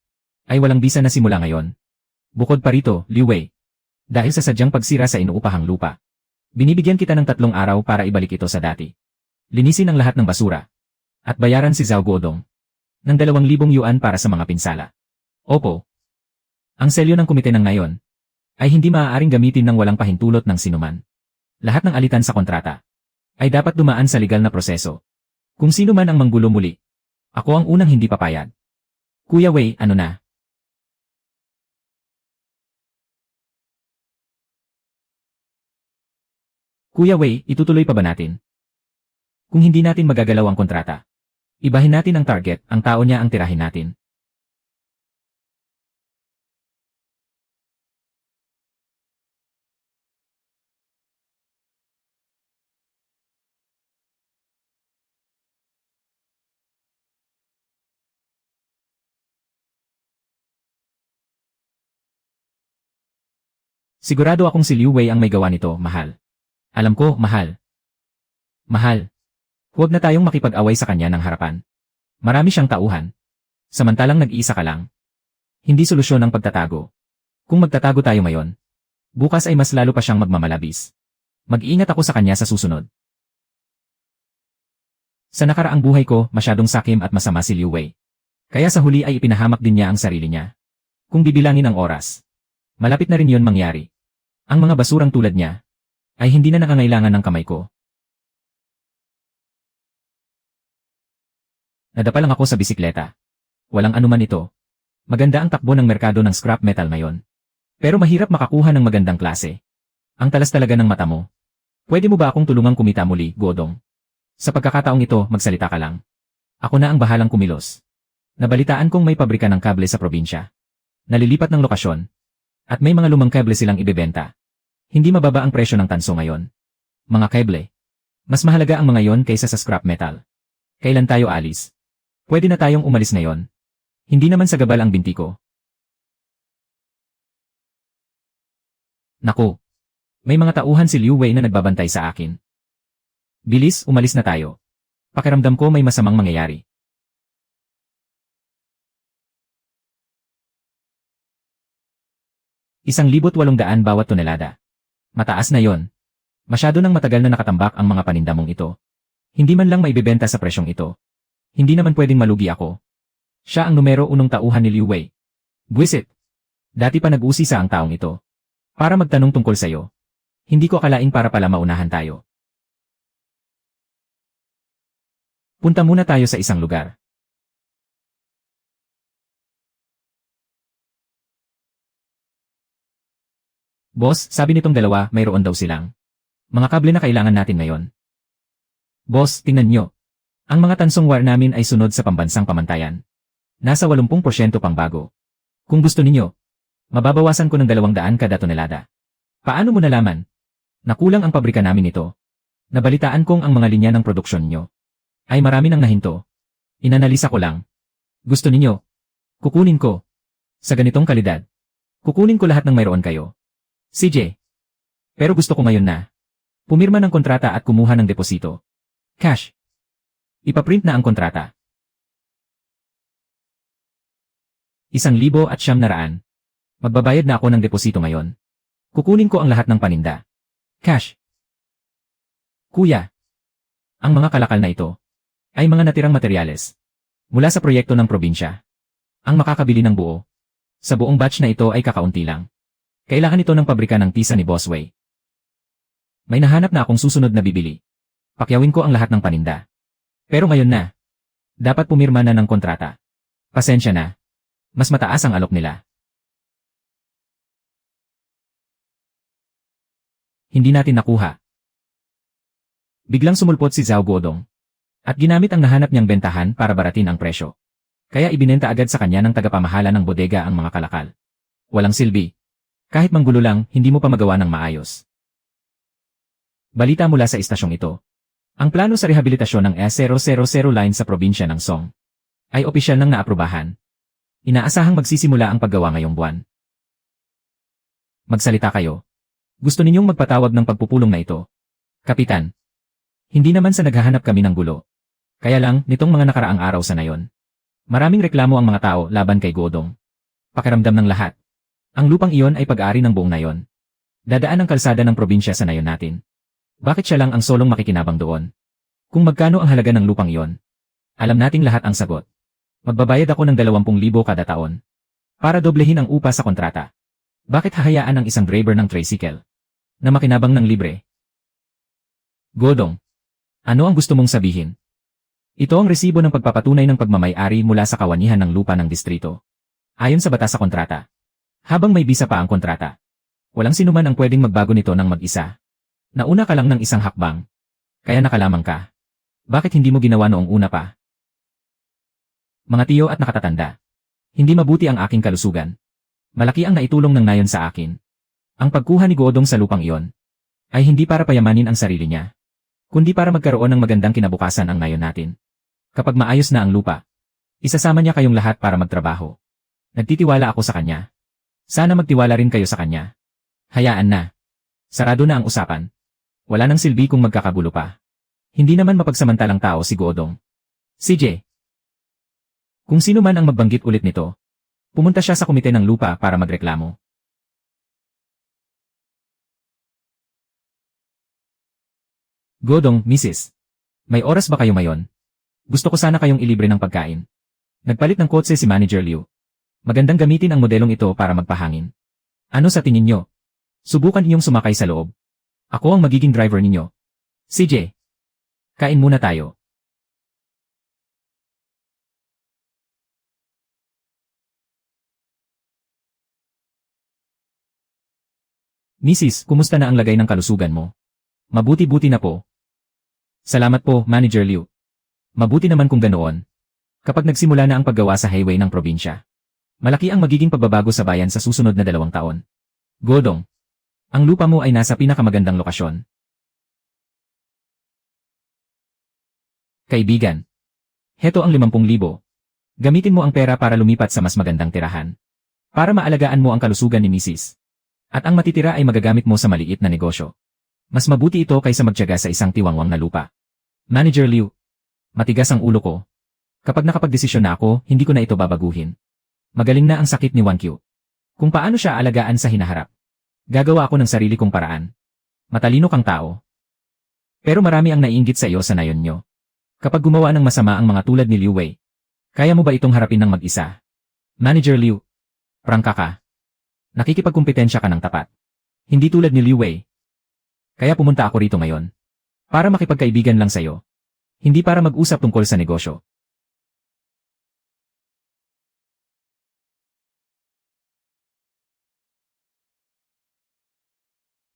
ay walang bisa na simula ngayon. Bukod pa rito, Liu Wei, dahil sa sadyang pagsira sa inuupahang lupa, binibigyan kita ng 3 araw para ibalik ito sa dati. Linisin ang lahat ng basura, at bayaran si Zhao Guodong ng 2,000 yuan para sa mga pinsala. Opo. Ang selyo ng komite ng ngayon, ay hindi maaaring gamitin ng walang pahintulot ng sinuman. Lahat ng alitan sa kontrata, ay dapat dumaan sa legal na proseso. Kung sino man ang manggulo muli, ako ang unang hindi papayag. Kuya Wei, ano na? Kuya Wei, itutuloy pa ba natin? Kung hindi natin magagalaw ang kontrata, ibahin natin ang target, ang tao niya ang tirahin natin. Sigurado akong si Liu Wei ang may gawa nito, mahal. Alam ko, mahal. Mahal. Huwag na tayong makipag-away sa kanya ng harapan. Marami siyang tauhan. Samantalang nag-iisa ka lang. Hindi solusyon ang pagtatago. Kung magtatago tayo ngayon, bukas ay mas lalo pa siyang magmamalabis. Mag-iingat ako sa kanya sa susunod. Sa nakaraang buhay ko, masyadong sakim at masama si Liu Wei. Kaya sa huli ay ipinahamak din niya ang sarili niya. Kung bibilangin ang oras, malapit na rin yun mangyari. Ang mga basurang tulad niya, ay hindi na nakangailangan ng kamay ko. Nadapa lang ako sa bisikleta. Walang anuman ito. Maganda ang takbo ng merkado ng scrap metal ngayon. Pero mahirap makakuha ng magandang klase. Ang talas talaga ng mata mo. Pwede mo ba akong tulungang kumita muli, Godong? Sa pagkakataong ito, magsalita ka lang. Ako na ang bahalang kumilos. Nabalitaan kong may pabrika ng kable sa probinsya. Nalilipat ng lokasyon. At may mga lumang kable silang ibebenta. Hindi mababa ang presyo ng tanso ngayon. Mga kable. Mas mahalaga ang mga yon kaysa sa scrap metal. Kailan tayo alis? Pwede na tayong umalis ngayon. Hindi naman sa gabal ang binti ko. Naku. May mga tauhan si Liu Wei na nagbabantay sa akin. Bilis, umalis na tayo. Pakiramdam ko may masamang mangyayari. ₱1,800 bawat tonelada. Mataas na yon. Masyado nang matagal na nakatambak ang mga paninda mong ito. Hindi man lang maibebenta sa presyong ito. Hindi naman pwedeng malugi ako. Siya ang numero 1 tauhan ni Liu Wei. Buwisit. Dati pa nag-usisa ang taong ito. Para magtanong tungkol sa'yo. Hindi ko akalain para pala maunahan tayo. Punta muna tayo sa isang lugar. Boss, sabi nitong dalawa, mayroon daw silang mga kable na kailangan natin ngayon. Boss, tingnan nyo. Ang mga tansong wire namin ay sunod sa pambansang pamantayan. Nasa 80% pang bago. Kung gusto ninyo, mababawasan ko ng 200 kada tonelada. Paano mo nalaman? Nakulang ang pabrika namin ito. Nabalitaan kong ang mga linya ng produksyon nyo ay marami nang nahinto. Inanalisa ko lang. Gusto ninyo? Kukunin ko. Sa ganitong kalidad. Kukunin ko lahat ng mayroon kayo. CJ. Pero gusto ko ngayon na pumirma ng kontrata at kumuha ng deposito. Cash. Ipaprint na ang kontrata. 1,900. Magbabayad na ako ng deposito ngayon. Kukunin ko ang lahat ng paninda. Cash. Kuya. Ang mga kalakal na ito ay mga natirang materyales mula sa proyekto ng probinsya. Ang makakabili ng buo sa buong batch na ito ay kakaunti lang. Kailangan ito ng pabrika ng tisa ni Boss Wei. May nahanap na akong susunod na bibili. Pakyawin ko ang lahat ng paninda. Pero ngayon na. Dapat pumirma na ng kontrata. Pasensya na. Mas mataas ang alok nila. Hindi natin nakuha. Biglang sumulpot si Zhao Guodong. At ginamit ang nahanap niyang bentahan para baratin ang presyo. Kaya ibinenta agad sa kanya ng tagapamahala ng bodega ang mga kalakal. Walang silbi. Kahit manggulo lang, hindi mo pa magawa ng maayos. Balita mula sa istasyong ito. Ang plano sa rehabilitasyon ng S000 line sa probinsya ng Song ay opisyal nang naaprubahan. Inaasahang magsisimula ang paggawa ngayong buwan. Magsalita kayo. Gusto ninyong magpatawag ng pagpupulong na ito? Kapitan. Hindi naman sa naghahanap kami ng gulo. Kaya lang, nitong mga nakaraang araw sa nayon. Maraming reklamo ang mga tao laban kay Guodong. Pakiramdam ng lahat. Ang lupang iyon ay pag-aari ng buong nayon. Dadaan ang kalsada ng probinsya sa nayon natin. Bakit siya lang ang solong makikinabang doon? Kung magkano ang halaga ng lupang iyon? Alam nating lahat ang sagot. Magbabayad ako ng 20,000 kada taon. Para doblehin ang upa sa kontrata. Bakit hahayaan ang isang driver ng tricycle na makinabang ng libre? Guodong, ano ang gusto mong sabihin? Ito ang resibo ng pagpapatunay ng pagmamay-ari mula sa kawanihan ng lupa ng distrito. Ayon sa batas sa kontrata. Habang may bisa pa ang kontrata. Walang sinuman ang pwedeng magbago nito ng mag-isa. Nauna ka lang ng isang hakbang. Kaya nakalamang ka. Bakit hindi mo ginawa noong una pa? Mga tiyo at nakatatanda. Hindi mabuti ang aking kalusugan. Malaki ang naitulong ng nayon sa akin. Ang pagkuha ni Guodong sa lupang iyon ay hindi para payamanin ang sarili niya, kundi para magkaroon ng magandang kinabukasan ang nayon natin. Kapag maayos na ang lupa, isasama niya kayong lahat para magtrabaho. Nagtitiwala ako sa kanya. Sana magtiwala rin kayo sa kanya. Hayaan na. Sarado na ang usapan. Wala nang silbi kung magkakagulo pa. Hindi naman mapagsamantalang tao si Guodong. CJ. Kung sino man ang magbanggit ulit nito, pumunta siya sa komite ng lupa para magreklamo. Guodong, Mrs. May oras ba kayo ngayon? Gusto ko sana kayong ilibre ng pagkain. Nagpalit ng kotse si Manager Liu. Magandang gamitin ang modelong ito para magpahangin. Ano sa tingin nyo? Subukan ninyong sumakay sa loob. Ako ang magiging driver ninyo. CJ. Kain muna tayo. Mrs., kumusta na ang lagay ng kalusugan mo? Mabuti-buti na po. Salamat po, Manager Liu. Mabuti naman kung ganoon. Kapag nagsimula na ang paggawa sa highway ng probinsya, malaki ang magiging pagbabago sa bayan sa susunod na 2 taon. Guodong, ang lupa mo ay nasa pinakamagandang lokasyon. Kaibigan, heto ang 50,000. Gamitin mo ang pera para lumipat sa mas magandang tirahan. Para maalagaan mo ang kalusugan ni Mrs. At ang matitira ay magagamit mo sa maliit na negosyo. Mas mabuti ito kaysa magtiyaga sa isang tiwangwang na lupa. Manager Liu, matigas ang ulo ko. Kapag nakapagdesisyon na ako, hindi ko na ito babaguhin. Magaling na ang sakit ni Wang Qiu. Kung paano siya alagaan sa hinaharap. Gagawa ako ng sarili kong paraan. Matalino kang tao. Pero marami ang naiinggit sa iyo sa nayon nyo. Kapag gumawa ng masama ang mga tulad ni Liu Wei, kaya mo ba itong harapin ng mag-isa? Manager Liu, prangka ka. Nakikipagkumpetensya ka ng tapat. Hindi tulad ni Liu Wei. Kaya pumunta ako rito ngayon. Para makipagkaibigan lang sa'yo. Hindi para mag-usap tungkol sa negosyo.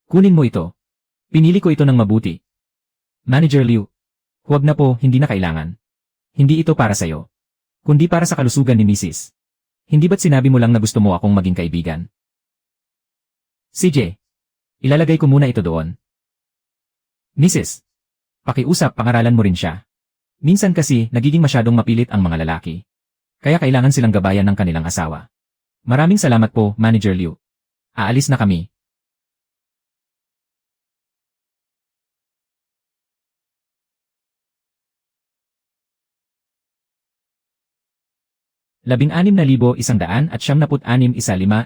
Kunin mo ito. Pinili ko ito ng mabuti. Manager Liu. Huwag na po, hindi na kailangan. Hindi ito para sa'yo. Kundi para sa kalusugan ni Mrs. Hindi ba't sinabi mo lang na gusto mo akong maging kaibigan? CJ. Ilalagay ko muna ito doon. Mrs. Pakiusap, pangaralan mo rin siya. Minsan kasi, nagiging masyadong mapilit ang mga lalaki. Kaya kailangan silang gabayan ng kanilang asawa. Maraming salamat po, Manager Liu. Aalis na kami. Labing-anim na libo, 176, 15,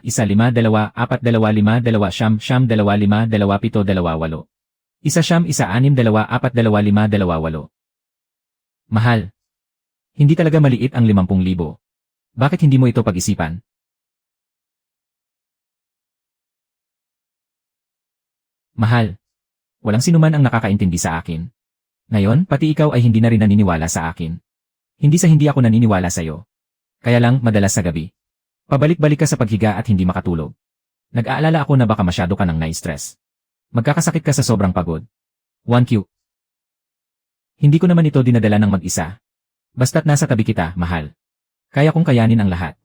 15, 2, 4, 25, 2, siyam, 25, 27, 28. 1, 16, 2, 4, 25, 28. Mahal. Hindi talaga maliit ang 50,000. Bakit hindi mo ito pag-isipan? Mahal. Walang sinuman ang nakakaintindi sa akin. Ngayon, pati ikaw ay hindi na rin naniniwala sa akin. Hindi sa hindi ako naniniwala sa'yo. Kaya lang, madalas sa gabi. Pabalik-balik ka sa paghiga at hindi makatulog. Nag-aalala ako na baka masyado ka nang nai-stress. Magkakasakit ka sa sobrang pagod. 1Q. Hindi ko naman ito dinadala ng mag-isa. Basta't nasa tabi kita, mahal. Kaya kong kayanin ang lahat.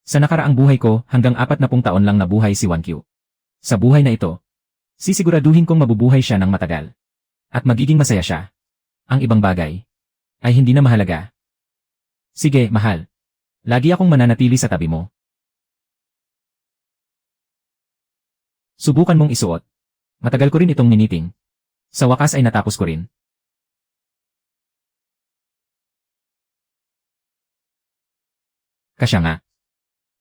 Sa nakaraang buhay ko, hanggang 40 taon lang nabuhay si 1Q. Sa buhay na ito, sisiguraduhin kong mabubuhay siya ng matagal. At magiging masaya siya. Ang ibang bagay ay hindi na mahalaga. Sige, mahal. Lagi akong mananatili sa tabi mo. Subukan mong isuot. Matagal ko rin itong niniting. Sa wakas ay natapos ko rin. Kasya nga.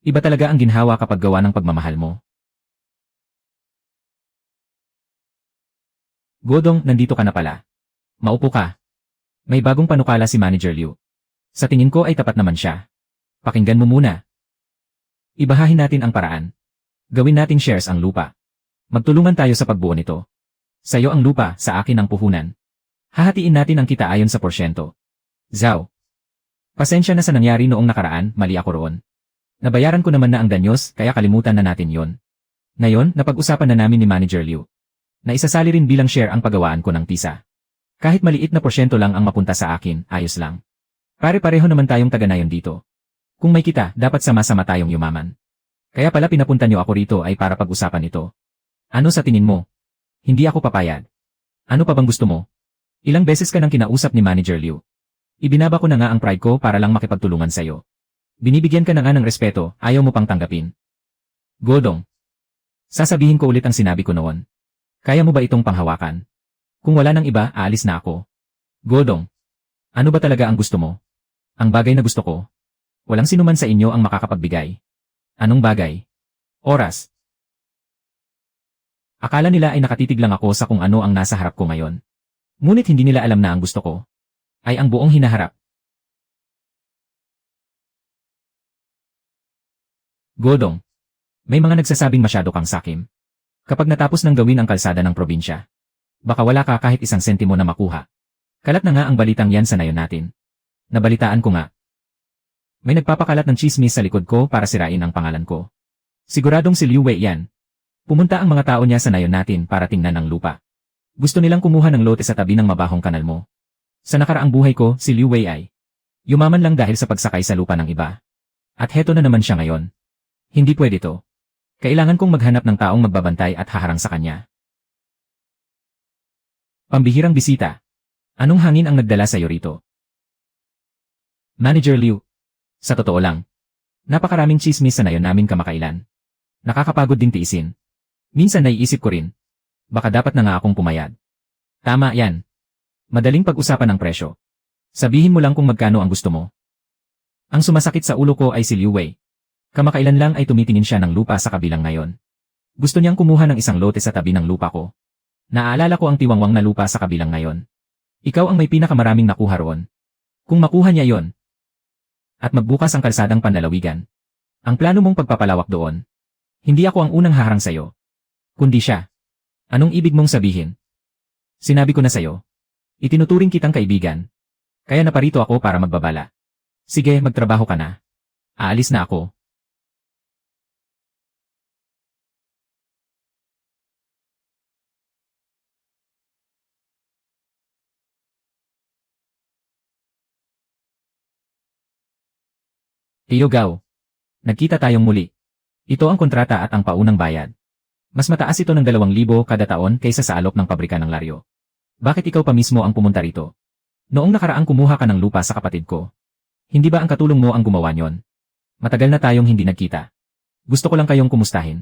Iba talaga ang ginhawa kapag gawa ng pagmamahal mo. Godong, nandito ka na pala. Maupo ka. May bagong panukala si Manager Liu. Sa tingin ko ay tapat naman siya. Pakinggan mo muna. Ibahahin natin ang paraan. Gawin nating shares ang lupa. Magtulungan tayo sa pagbuo nito. Sa'yo ang lupa, sa akin ang puhunan. Hahatiin natin ang kita ayon sa porsyento. Zhao. Pasensya na sa nangyari noong nakaraan, mali ako roon. Nabayaran ko naman na ang danyos, kaya kalimutan na natin yon. Ngayon, napag-usapan na namin ni Manager Liu. Na isasali rin bilang share ang paggawaan ko ng tisa. Kahit maliit na porsyento lang ang mapunta sa akin, ayos lang. Pare-pareho naman tayong taga-nayon dito. Kung may kita, dapat sama-sama tayong yumaman. Kaya pala pinapunta niyo ako rito ay para pag-usapan ito. Ano sa tingin mo? Hindi ako papayag. Ano pa bang gusto mo? Ilang beses ka nang kinausap ni Manager Liu. Ibinaba ko na nga ang pride ko para lang makipagtulungan sa'yo. Binibigyan ka na nga ng respeto, ayaw mo pang tanggapin. Godong. Sasabihin ko ulit ang sinabi ko noon. Kaya mo ba itong panghawakan? Kung wala nang iba, aalis na ako. Godong. Ano ba talaga ang gusto mo? Ang bagay na gusto ko. Walang sinuman sa inyo ang makakapagbigay. Anong bagay? Oras. Akala nila ay nakatitig lang ako sa kung ano ang nasa harap ko ngayon. Ngunit hindi nila alam na ang gusto ko ay ang buong hinaharap. Godong. May mga nagsasabing masyado kang sakim. Kapag natapos ng gawin ang kalsada ng probinsya, baka wala ka kahit isang sentimo na makuha. Kalat na nga ang balitang yan sa nayon natin. Nabalitaan ko nga. May nagpapakalat ng chismis sa likod ko para sirain ang pangalan ko. Siguradong si Liu Wei yan. Pumunta ang mga tao niya sa nayon natin para tingnan ang lupa. Gusto nilang kumuha ng lote sa tabi ng mabahong kanal mo. Sa nakaraang buhay ko, si Liu Wei ay yumaman lang dahil sa pagsakay sa lupa ng iba. At heto na naman siya ngayon. Hindi pwede to. Kailangan kong maghanap ng taong magbabantay at haharang sa kanya. Pambihirang bisita. Anong hangin ang nagdala sa'yo rito? Manager Liu. Sa totoo lang, napakaraming chismis sa nayon namin kamakailan. Nakakapagod din tiisin. Minsan naiisip ko rin, baka dapat na nga akong pumayag. Tama yan. Madaling pag-usapan ang presyo. Sabihin mo lang kung magkano ang gusto mo. Ang sumasakit sa ulo ko ay si Liu Wei. Kamakailan lang ay tumitingin siya ng lupa sa kabilang ngayon. Gusto niyang kumuha ng isang lote sa tabi ng lupa ko. Naaalala ko ang tiwangwang na lupa sa kabilang ngayon. Ikaw ang may pinakamaraming nakuha roon. Kung makuha niya yon, at magbukas ang kalsadang panlalawigan, ang plano mong pagpapalawak doon, hindi ako ang unang haharang sa'yo, kundi siya. Anong ibig mong sabihin? Sinabi ko na sa'yo. Itinuturing kitang kaibigan. Kaya naparito ako para magbabala. Sige, magtrabaho ka na. Aalis na ako. Tio Gao. Nagkita tayong muli. Ito ang kontrata at ang paunang bayad. Mas mataas ito ng 2,000 kada taon kaysa sa alok ng pabrika ng Laryo. Bakit ikaw pa mismo ang pumunta rito? Noong nakaraang kumuha ka ng lupa sa kapatid ko. Hindi ba ang katulong mo ang gumawa niyon? Matagal na tayong hindi nagkita. Gusto ko lang kayong kumustahin.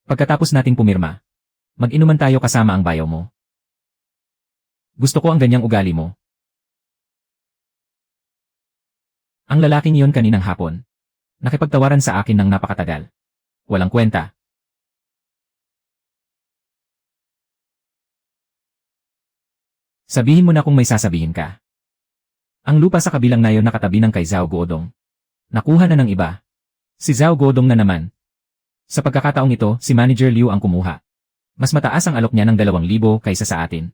Pagkatapos nating pumirma, mag-inuman tayo kasama ang bayaw mo. Gusto ko ang ganyang ugali mo. Ang lalaking iyon kaninang hapon. Nakipagtawaran sa akin ng napakatagal. Walang kwenta. Sabihin mo na kung may sasabihin ka. Ang lupa sa kabilang nayon nakatabi ng kay Zhao Guodong. Nakuha na ng iba. Si Zhao Guodong na naman. Sa pagkakataong ito, si Manager Liu ang kumuha. Mas mataas ang alok niya ng 2,000 kaysa sa atin.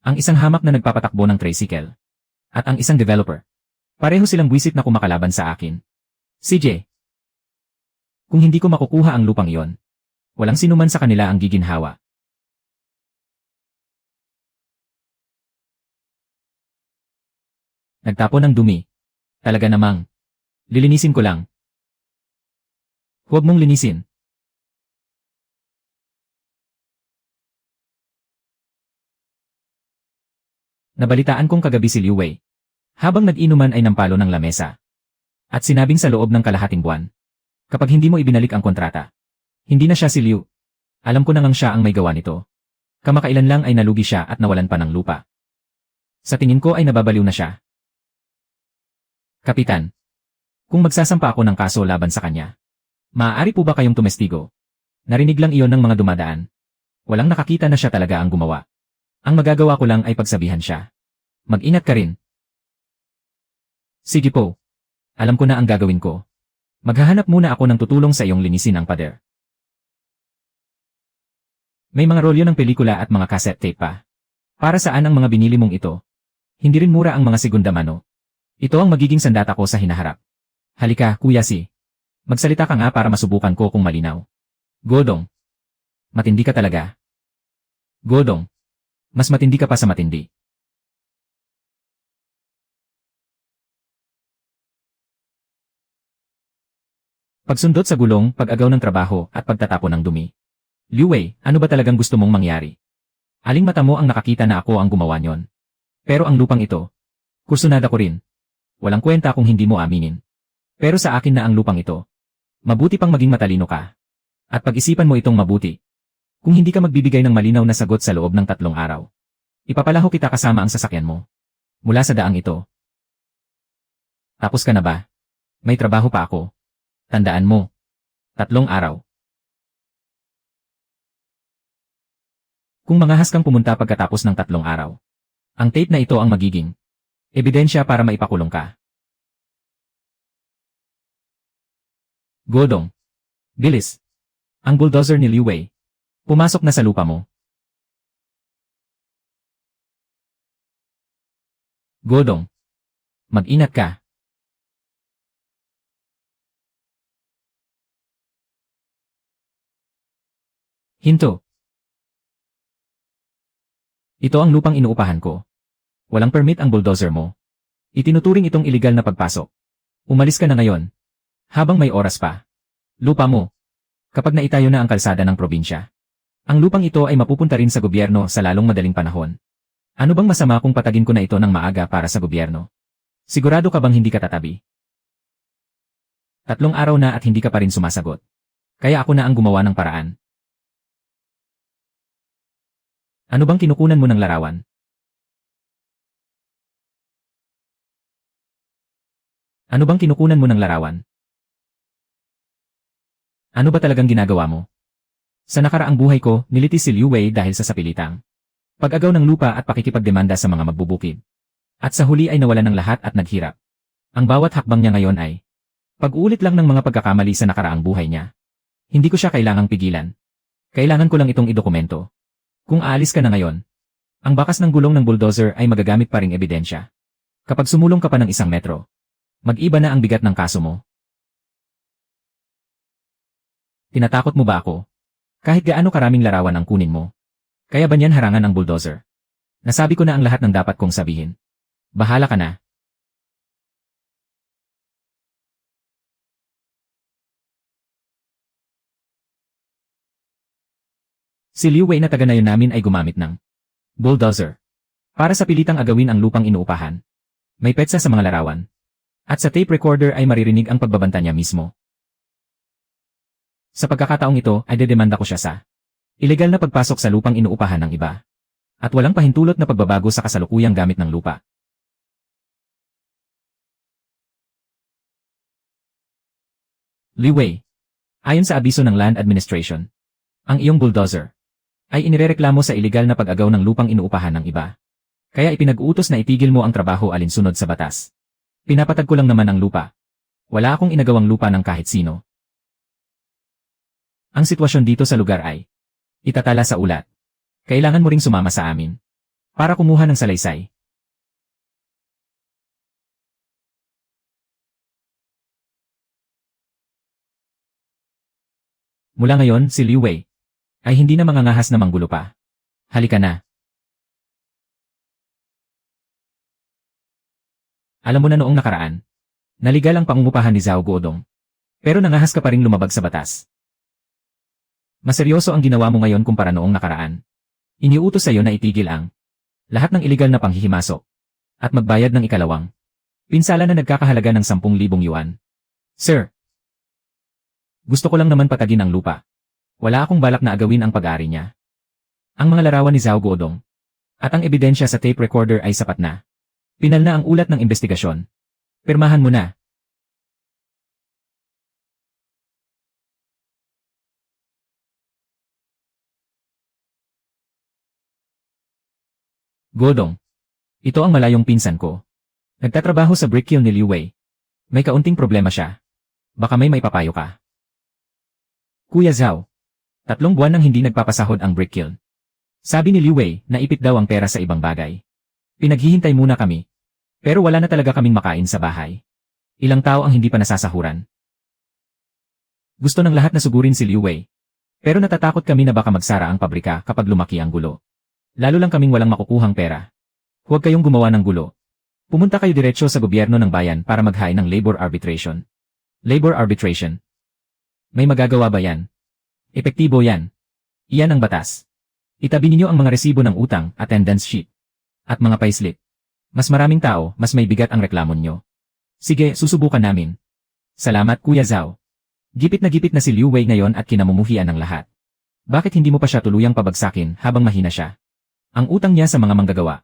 Ang isang hamak na nagpapatakbo ng tricycle. At ang isang developer. Pareho silang buwisit na kumakalaban sa akin. CJ. Kung hindi ko makukuha ang lupang iyon, walang sinuman sa kanila ang giginhawa. Nagtapon ng dumi. Talaga namang. Lilinisin ko lang. Huwag mong linisin. Nabalitaan kong kagabi si Liu Wei. Habang nag-inuman ay nampalo ng lamesa. At sinabing sa loob ng kalahating buwan. Kapag hindi mo ibinalik ang kontrata, hindi na siya si Liu. Alam ko na ngang siya ang may gawa nito. Kamakailan lang ay nalugi siya at nawalan pa ng lupa. Sa tingin ko ay nababaliw na siya. Kapitan. Kung magsasampa ako ng kaso laban sa kanya, maaari po ba kayong tumestigo? Narinig lang iyon ng mga dumadaan. Walang nakakita na siya talaga ang gumawa. Ang magagawa ko lang ay pagsabihan siya. Mag-ingat ka rin. Sige po. Alam ko na ang gagawin ko. Maghahanap muna ako ng tutulong sa iyong linisin ang pader. May mga rolyo ng pelikula at mga cassette tape pa. Para saan ang mga binili mong ito? Hindi rin mura ang mga segunda mano. Ito ang magiging sandata ko sa hinaharap. Halika, Kuya Si. Magsalita ka nga para masubukan ko kung malinaw. Godong. Matindi ka talaga. Godong. Mas matindi ka pa sa matindi. Pagsundot sa gulong, pag-agaw ng trabaho, at pagtatapon ng dumi. Liu Wei, ano ba talagang gusto mong mangyari? Aling mata mo ang nakakita na ako ang gumawa niyon? Pero ang lupang ito, kursunada ko rin. Walang kwenta kung hindi mo aminin. Pero sa akin na ang lupang ito. Mabuti pang maging matalino ka. At pag-isipan mo itong mabuti. Kung hindi ka magbibigay ng malinaw na sagot sa loob ng 3 araw, ipapalaho kita kasama ang sasakyan mo. Mula sa daang ito. Tapos ka na ba? May trabaho pa ako. Tandaan mo. 3 araw. Kung mangahas kang pumunta pagkatapos ng 3 araw, ang tape na ito ang magiging ebidensya para maipakulong ka. Godong. Bilis. Ang bulldozer ni Liu Wei. Pumasok na sa lupa mo. Godong. Mag-ingat ka. Hinto. Ito ang lupang inuupahan ko. Walang permit ang bulldozer mo. Itinuturing itong iligal na pagpasok. Umalis ka na ngayon. Habang may oras pa. Lupa mo. Kapag naitayo na ang kalsada ng probinsya. Ang lupang ito ay mapupunta rin sa gobyerno sa lalong madaling panahon. Ano bang masama kung patagin ko na ito ng maaga para sa gobyerno? Sigurado ka bang hindi ka tatabi? 3 araw na at hindi ka pa rin sumasagot. Kaya ako na ang gumawa ng paraan. Ano bang kinukunan mo ng larawan? Ano bang kinukunan mo ng larawan? Ano ba talagang ginagawa mo? Sa nakaraang buhay ko, nilitis si Liu Wei dahil sa sapilitang pag-agaw ng lupa at pakikipagdemanda sa mga magbubukid. At sa huli ay nawalan ng lahat at naghirap. Ang bawat hakbang niya ngayon ay pag-uulit lang ng mga pagkakamali sa nakaraang buhay niya. Hindi ko siya kailangang pigilan. Kailangan ko lang itong idokumento. Kung aalis ka na ngayon, ang bakas ng gulong ng bulldozer ay magagamit pa ring ebidensya. Kapag sumulong ka pa ng 1 metro, mag-iba na ang bigat ng kaso mo. Tinatakot mo ba ako? Kahit gaano karaming larawan ang kunin mo. Kaya ba niyan harangan ang bulldozer? Nasabi ko na ang lahat ng dapat kong sabihin. Bahala ka na. Si Liu Wei na taga nayon namin ay gumamit ng bulldozer para sa pilitang agawin ang lupang inuupahan. May petsa sa mga larawan. At sa tape recorder ay maririnig ang pagbabanta niya mismo. Sa pagkakataong ito ay dedemanda ko siya sa ilegal na pagpasok sa lupang inuupahan ng iba. At walang pahintulot na pagbabago sa kasalukuyang gamit ng lupa. Liu Wei. Ayon sa abiso ng Land Administration, ang iyong bulldozer ay inirereklamo sa ilegal na pag-agaw ng lupang inuupahan ng iba. Kaya ipinag-uutos na itigil mo ang trabaho alinsunod sa batas. Pinapatag ko lang naman ang lupa. Wala akong inagawang lupa ng kahit sino. Ang sitwasyon dito sa lugar ay itatala sa ulat. Kailangan mo ring sumama sa amin para kumuha ng salaysay. Mula ngayon, si Liu Wei ay hindi na mangangahas na manggulo pa. Halika na. Alam mo na noong nakaraan, naligal ang pangungupahan ni Zhao Guodong. Pero nangahas ka pa ring lumabag sa batas. Maseryoso ang ginawa mo ngayon kumpara noong nakaraan. Iniutos sa iyo na itigil ang lahat ng iligal na panghihimasok at magbayad ng ikalawang pinsala na nagkakahalaga ng 10,000 yuan. Sir, gusto ko lang naman patagin ang lupa. Wala akong balak na agawin ang pag-aari niya. Ang mga larawan ni Zhao Guodong at ang ebidensya sa tape recorder ay sapat na. Pinal na ang ulat ng investigasyon. Pirmahan mo na. Godong, ito ang malayong pinsan ko. Nagtatrabaho sa brick kiln ni Liu Wei. May kaunting problema siya. Baka may maipapayo ka. Kuya Zhao, 3 buwan nang hindi nagpapasahod ang brick kiln. Sabi ni Liu Wei na ipit daw ang pera sa ibang bagay. Pinaghihintay muna kami. Pero wala na talaga kaming makain sa bahay. Ilang tao ang hindi pa nasasahuran. Gusto ng lahat na sugurin si Liu Wei. Pero natatakot kami na baka magsara ang pabrika kapag lumaki ang gulo. Lalo lang kaming walang makukuhang pera. Huwag kayong gumawa ng gulo. Pumunta kayo diretsyo sa gobyerno ng bayan para maghain ng labor arbitration. Labor arbitration. May magagawa ba yan? Epektibo yan. Iyan ang batas. Itabi ninyo ang mga resibo ng utang, attendance sheet, at mga payslip. Mas maraming tao, mas may bigat ang reklamo nyo. Sige, susubukan namin. Salamat, Kuya Zhao. Gipit na si Liu Wei ngayon at kinamumuhian ng lahat. Bakit hindi mo pa siya tuluyang pabagsakin habang mahina siya? Ang utang niya sa mga manggagawa.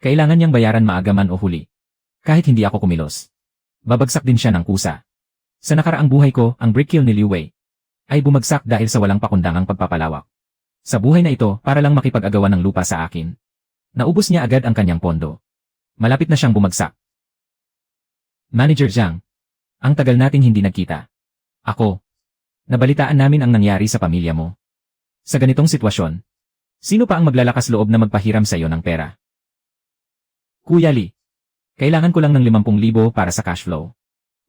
Kailangan niyang bayaran maagaman o huli. Kahit hindi ako kumilos. Babagsak din siya ng kusa. Sa nakaraang buhay ko, ang brick kiln ni Liu Wei ay bumagsak dahil sa walang pakundangang pagpapalawak. Sa buhay na ito, para lang makipag-agawan ng lupa sa akin. Naubos niya agad ang kanyang pondo. Malapit na siyang bumagsak. Manager Zhang, ang tagal nating hindi nagkita. Ako. Nabalitaan namin ang nangyari sa pamilya mo. Sa ganitong sitwasyon, sino pa ang maglalakas loob na magpahiram sa iyo ng pera? Kuya Lee, kailangan ko lang ng 50,000 para sa cash flow.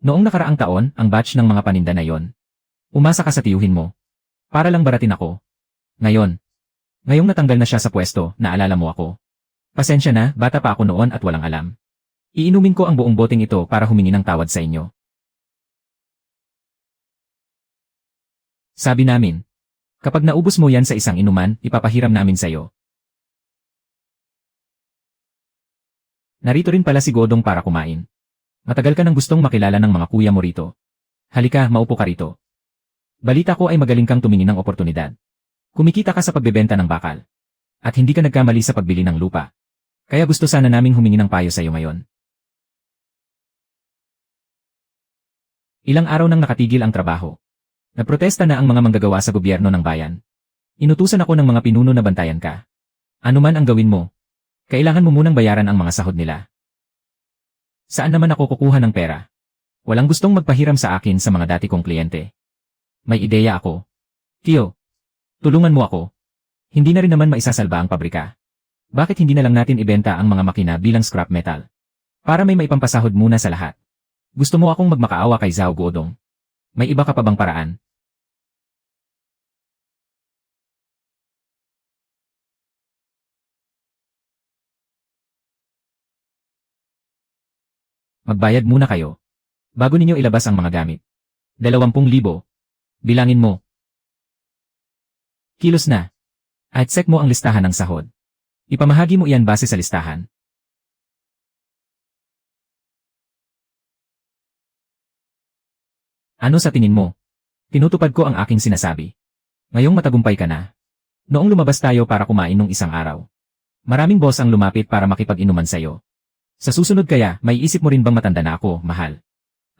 Noong nakaraang taon, ang batch ng mga paninda na yon. Umasa ka sa tiyuhin mo. Para lang baratin ako. Ngayong natanggal na siya sa pwesto, naalala mo ako. Pasensya na, bata pa ako noon at walang alam. Iinumin ko ang buong boteng ito para humingi ng tawad sa inyo. Sabi namin, kapag naubos mo yan sa isang inuman, ipapahiram namin sa iyo. Narito rin pala si Godong para kumain. Matagal ka nang gustong makilala ng mga kuya mo rito. Halika, maupo ka rito. Balita ko ay magaling kang tumingin ng oportunidad. Kumikita ka sa pagbebenta ng bakal. At hindi ka nagkamali sa pagbili ng lupa. Kaya gusto sana naming humingi ng payo sa iyo ngayon. Ilang araw nang nakatigil ang trabaho. Nagprotesta na ang mga manggagawa sa gobyerno ng bayan. Inutusan ako ng mga pinuno na bantayan ka. Ano man ang gawin mo, kailangan mo munang bayaran ang mga sahod nila. Saan naman ako kukuha ng pera? Walang gustong magpahiram sa akin sa mga dati kong kliyente. May ideya ako. Tio, tulungan mo ako. Hindi na rin naman maisasalba ang pabrika. Bakit hindi na lang natin ibenta ang mga makina bilang scrap metal? Para may maipampasahod muna sa lahat. Gusto mo akong magmakaawa kay Zhao Guodong? May iba ka pa bang paraan? Magbayad muna kayo. Bago ninyo ilabas ang mga gamit. 20,000. Bilangin mo. Kilos na. At check mo ang listahan ng sahod. Ipamahagi mo iyan base sa listahan. Ano sa tingin mo? Tinutupad ko ang aking sinasabi. Ngayong matagumpay ka na. Noong lumabas tayo para kumain nung isang araw. Maraming boss ang lumapit para makipag-inuman sa'yo. Sa susunod kaya, may isip mo rin bang matanda na ako, mahal?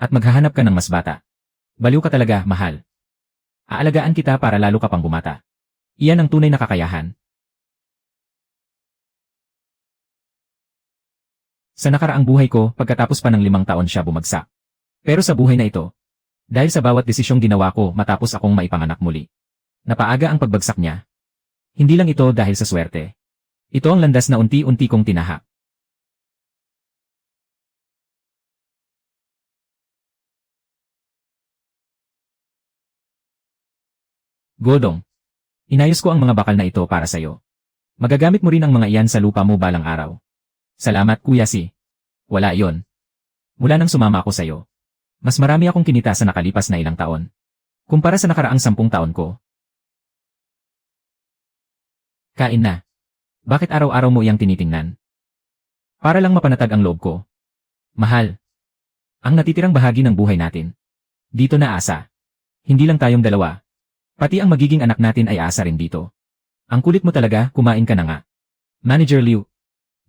At maghahanap ka ng mas bata. Baliw ka talaga, mahal. Aalagaan kita para lalo ka pang bumata. Iyan ang tunay na kakayahan. Sa nakaraang buhay ko, pagkatapos pa ng 5 taon siya bumagsak. Pero sa buhay na ito, dahil sa bawat desisyong ginawa ko matapos akong maipanganak muli, napaaga ang pagbagsak niya. Hindi lang ito dahil sa swerte. Ito ang landas na unti-unti kong tinahak. Godong. Inayos ko ang mga bakal na ito para sa'yo. Magagamit mo rin ang mga iyan sa lupa mo balang araw. Salamat, Kuya Si. Wala yon. Mula nang sumama ako sa'yo, mas marami akong kinita sa nakalipas na ilang taon. Kumpara sa nakaraang 10 taon ko. Kain na. Bakit araw-araw mo iyang tinitingnan? Para lang mapanatag ang loob ko. Mahal. Ang natitirang bahagi ng buhay natin. Dito na asa. Hindi lang tayong dalawa. Pati ang magiging anak natin ay asa rin dito. Ang kulit mo talaga, kumain ka na nga. Manager Liu.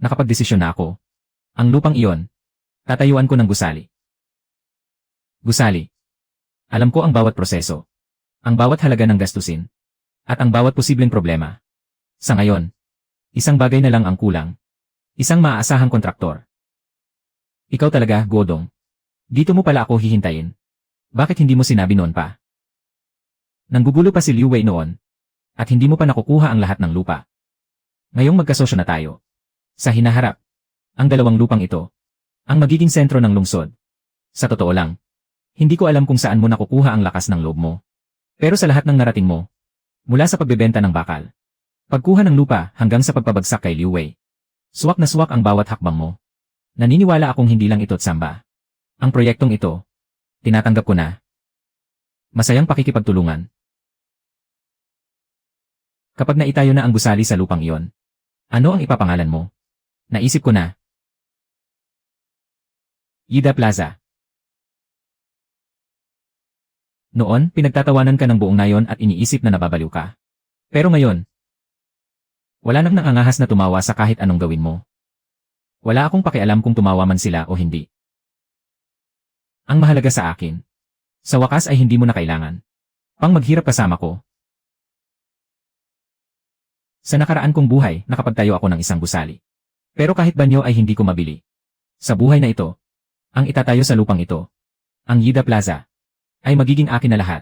Nakapagdesisyon na ako. Ang lupang iyon, tatayuan ko ng gusali. Gusali. Alam ko ang bawat proseso. Ang bawat halaga ng gastusin. At ang bawat posibleng problema. Sa ngayon, isang bagay na lang ang kulang. Isang maaasahang kontraktor. Ikaw talaga, Godong. Dito mo pala ako hihintayin. Bakit hindi mo sinabi noon pa? Nanggugulo pa si Liu Wei noon. At hindi mo pa nakukuha ang lahat ng lupa. Ngayong magkasosyo na tayo. Sa hinaharap, ang dalawang lupang ito, ang magiging sentro ng lungsod. Sa totoo lang, hindi ko alam kung saan mo nakukuha ang lakas ng loob mo. Pero sa lahat ng narating mo, mula sa pagbebenta ng bakal, pagkuha ng lupa hanggang sa pagpabagsak kay Liu Wei, suwak na suwak ang bawat hakbang mo. Naniniwala akong hindi lang ito't samba. Ang proyektong ito, tinatanggap ko na. Masayang pakikipagtulungan. Kapag naitayo na ang gusali sa lupang iyon, ano ang ipapangalan mo? Naisip ko na. Yida Plaza. Noon, pinagtatawanan ka ng buong nayon at iniisip na nababaliw ka. Pero ngayon, wala nang nangangahas na tumawa sa kahit anong gawin mo. Wala akong pakialam kung tumawa man sila o hindi. Ang mahalaga sa akin, sa wakas ay hindi mo na kailangan pang maghirap kasama ko. Sa nakaraan kong buhay, nakapagtayo ako ng isang gusali. Pero kahit banyo ay hindi ko mabili. Sa buhay na ito, ang itatayo sa lupang ito, ang Yida Plaza, ay magiging akin na lahat.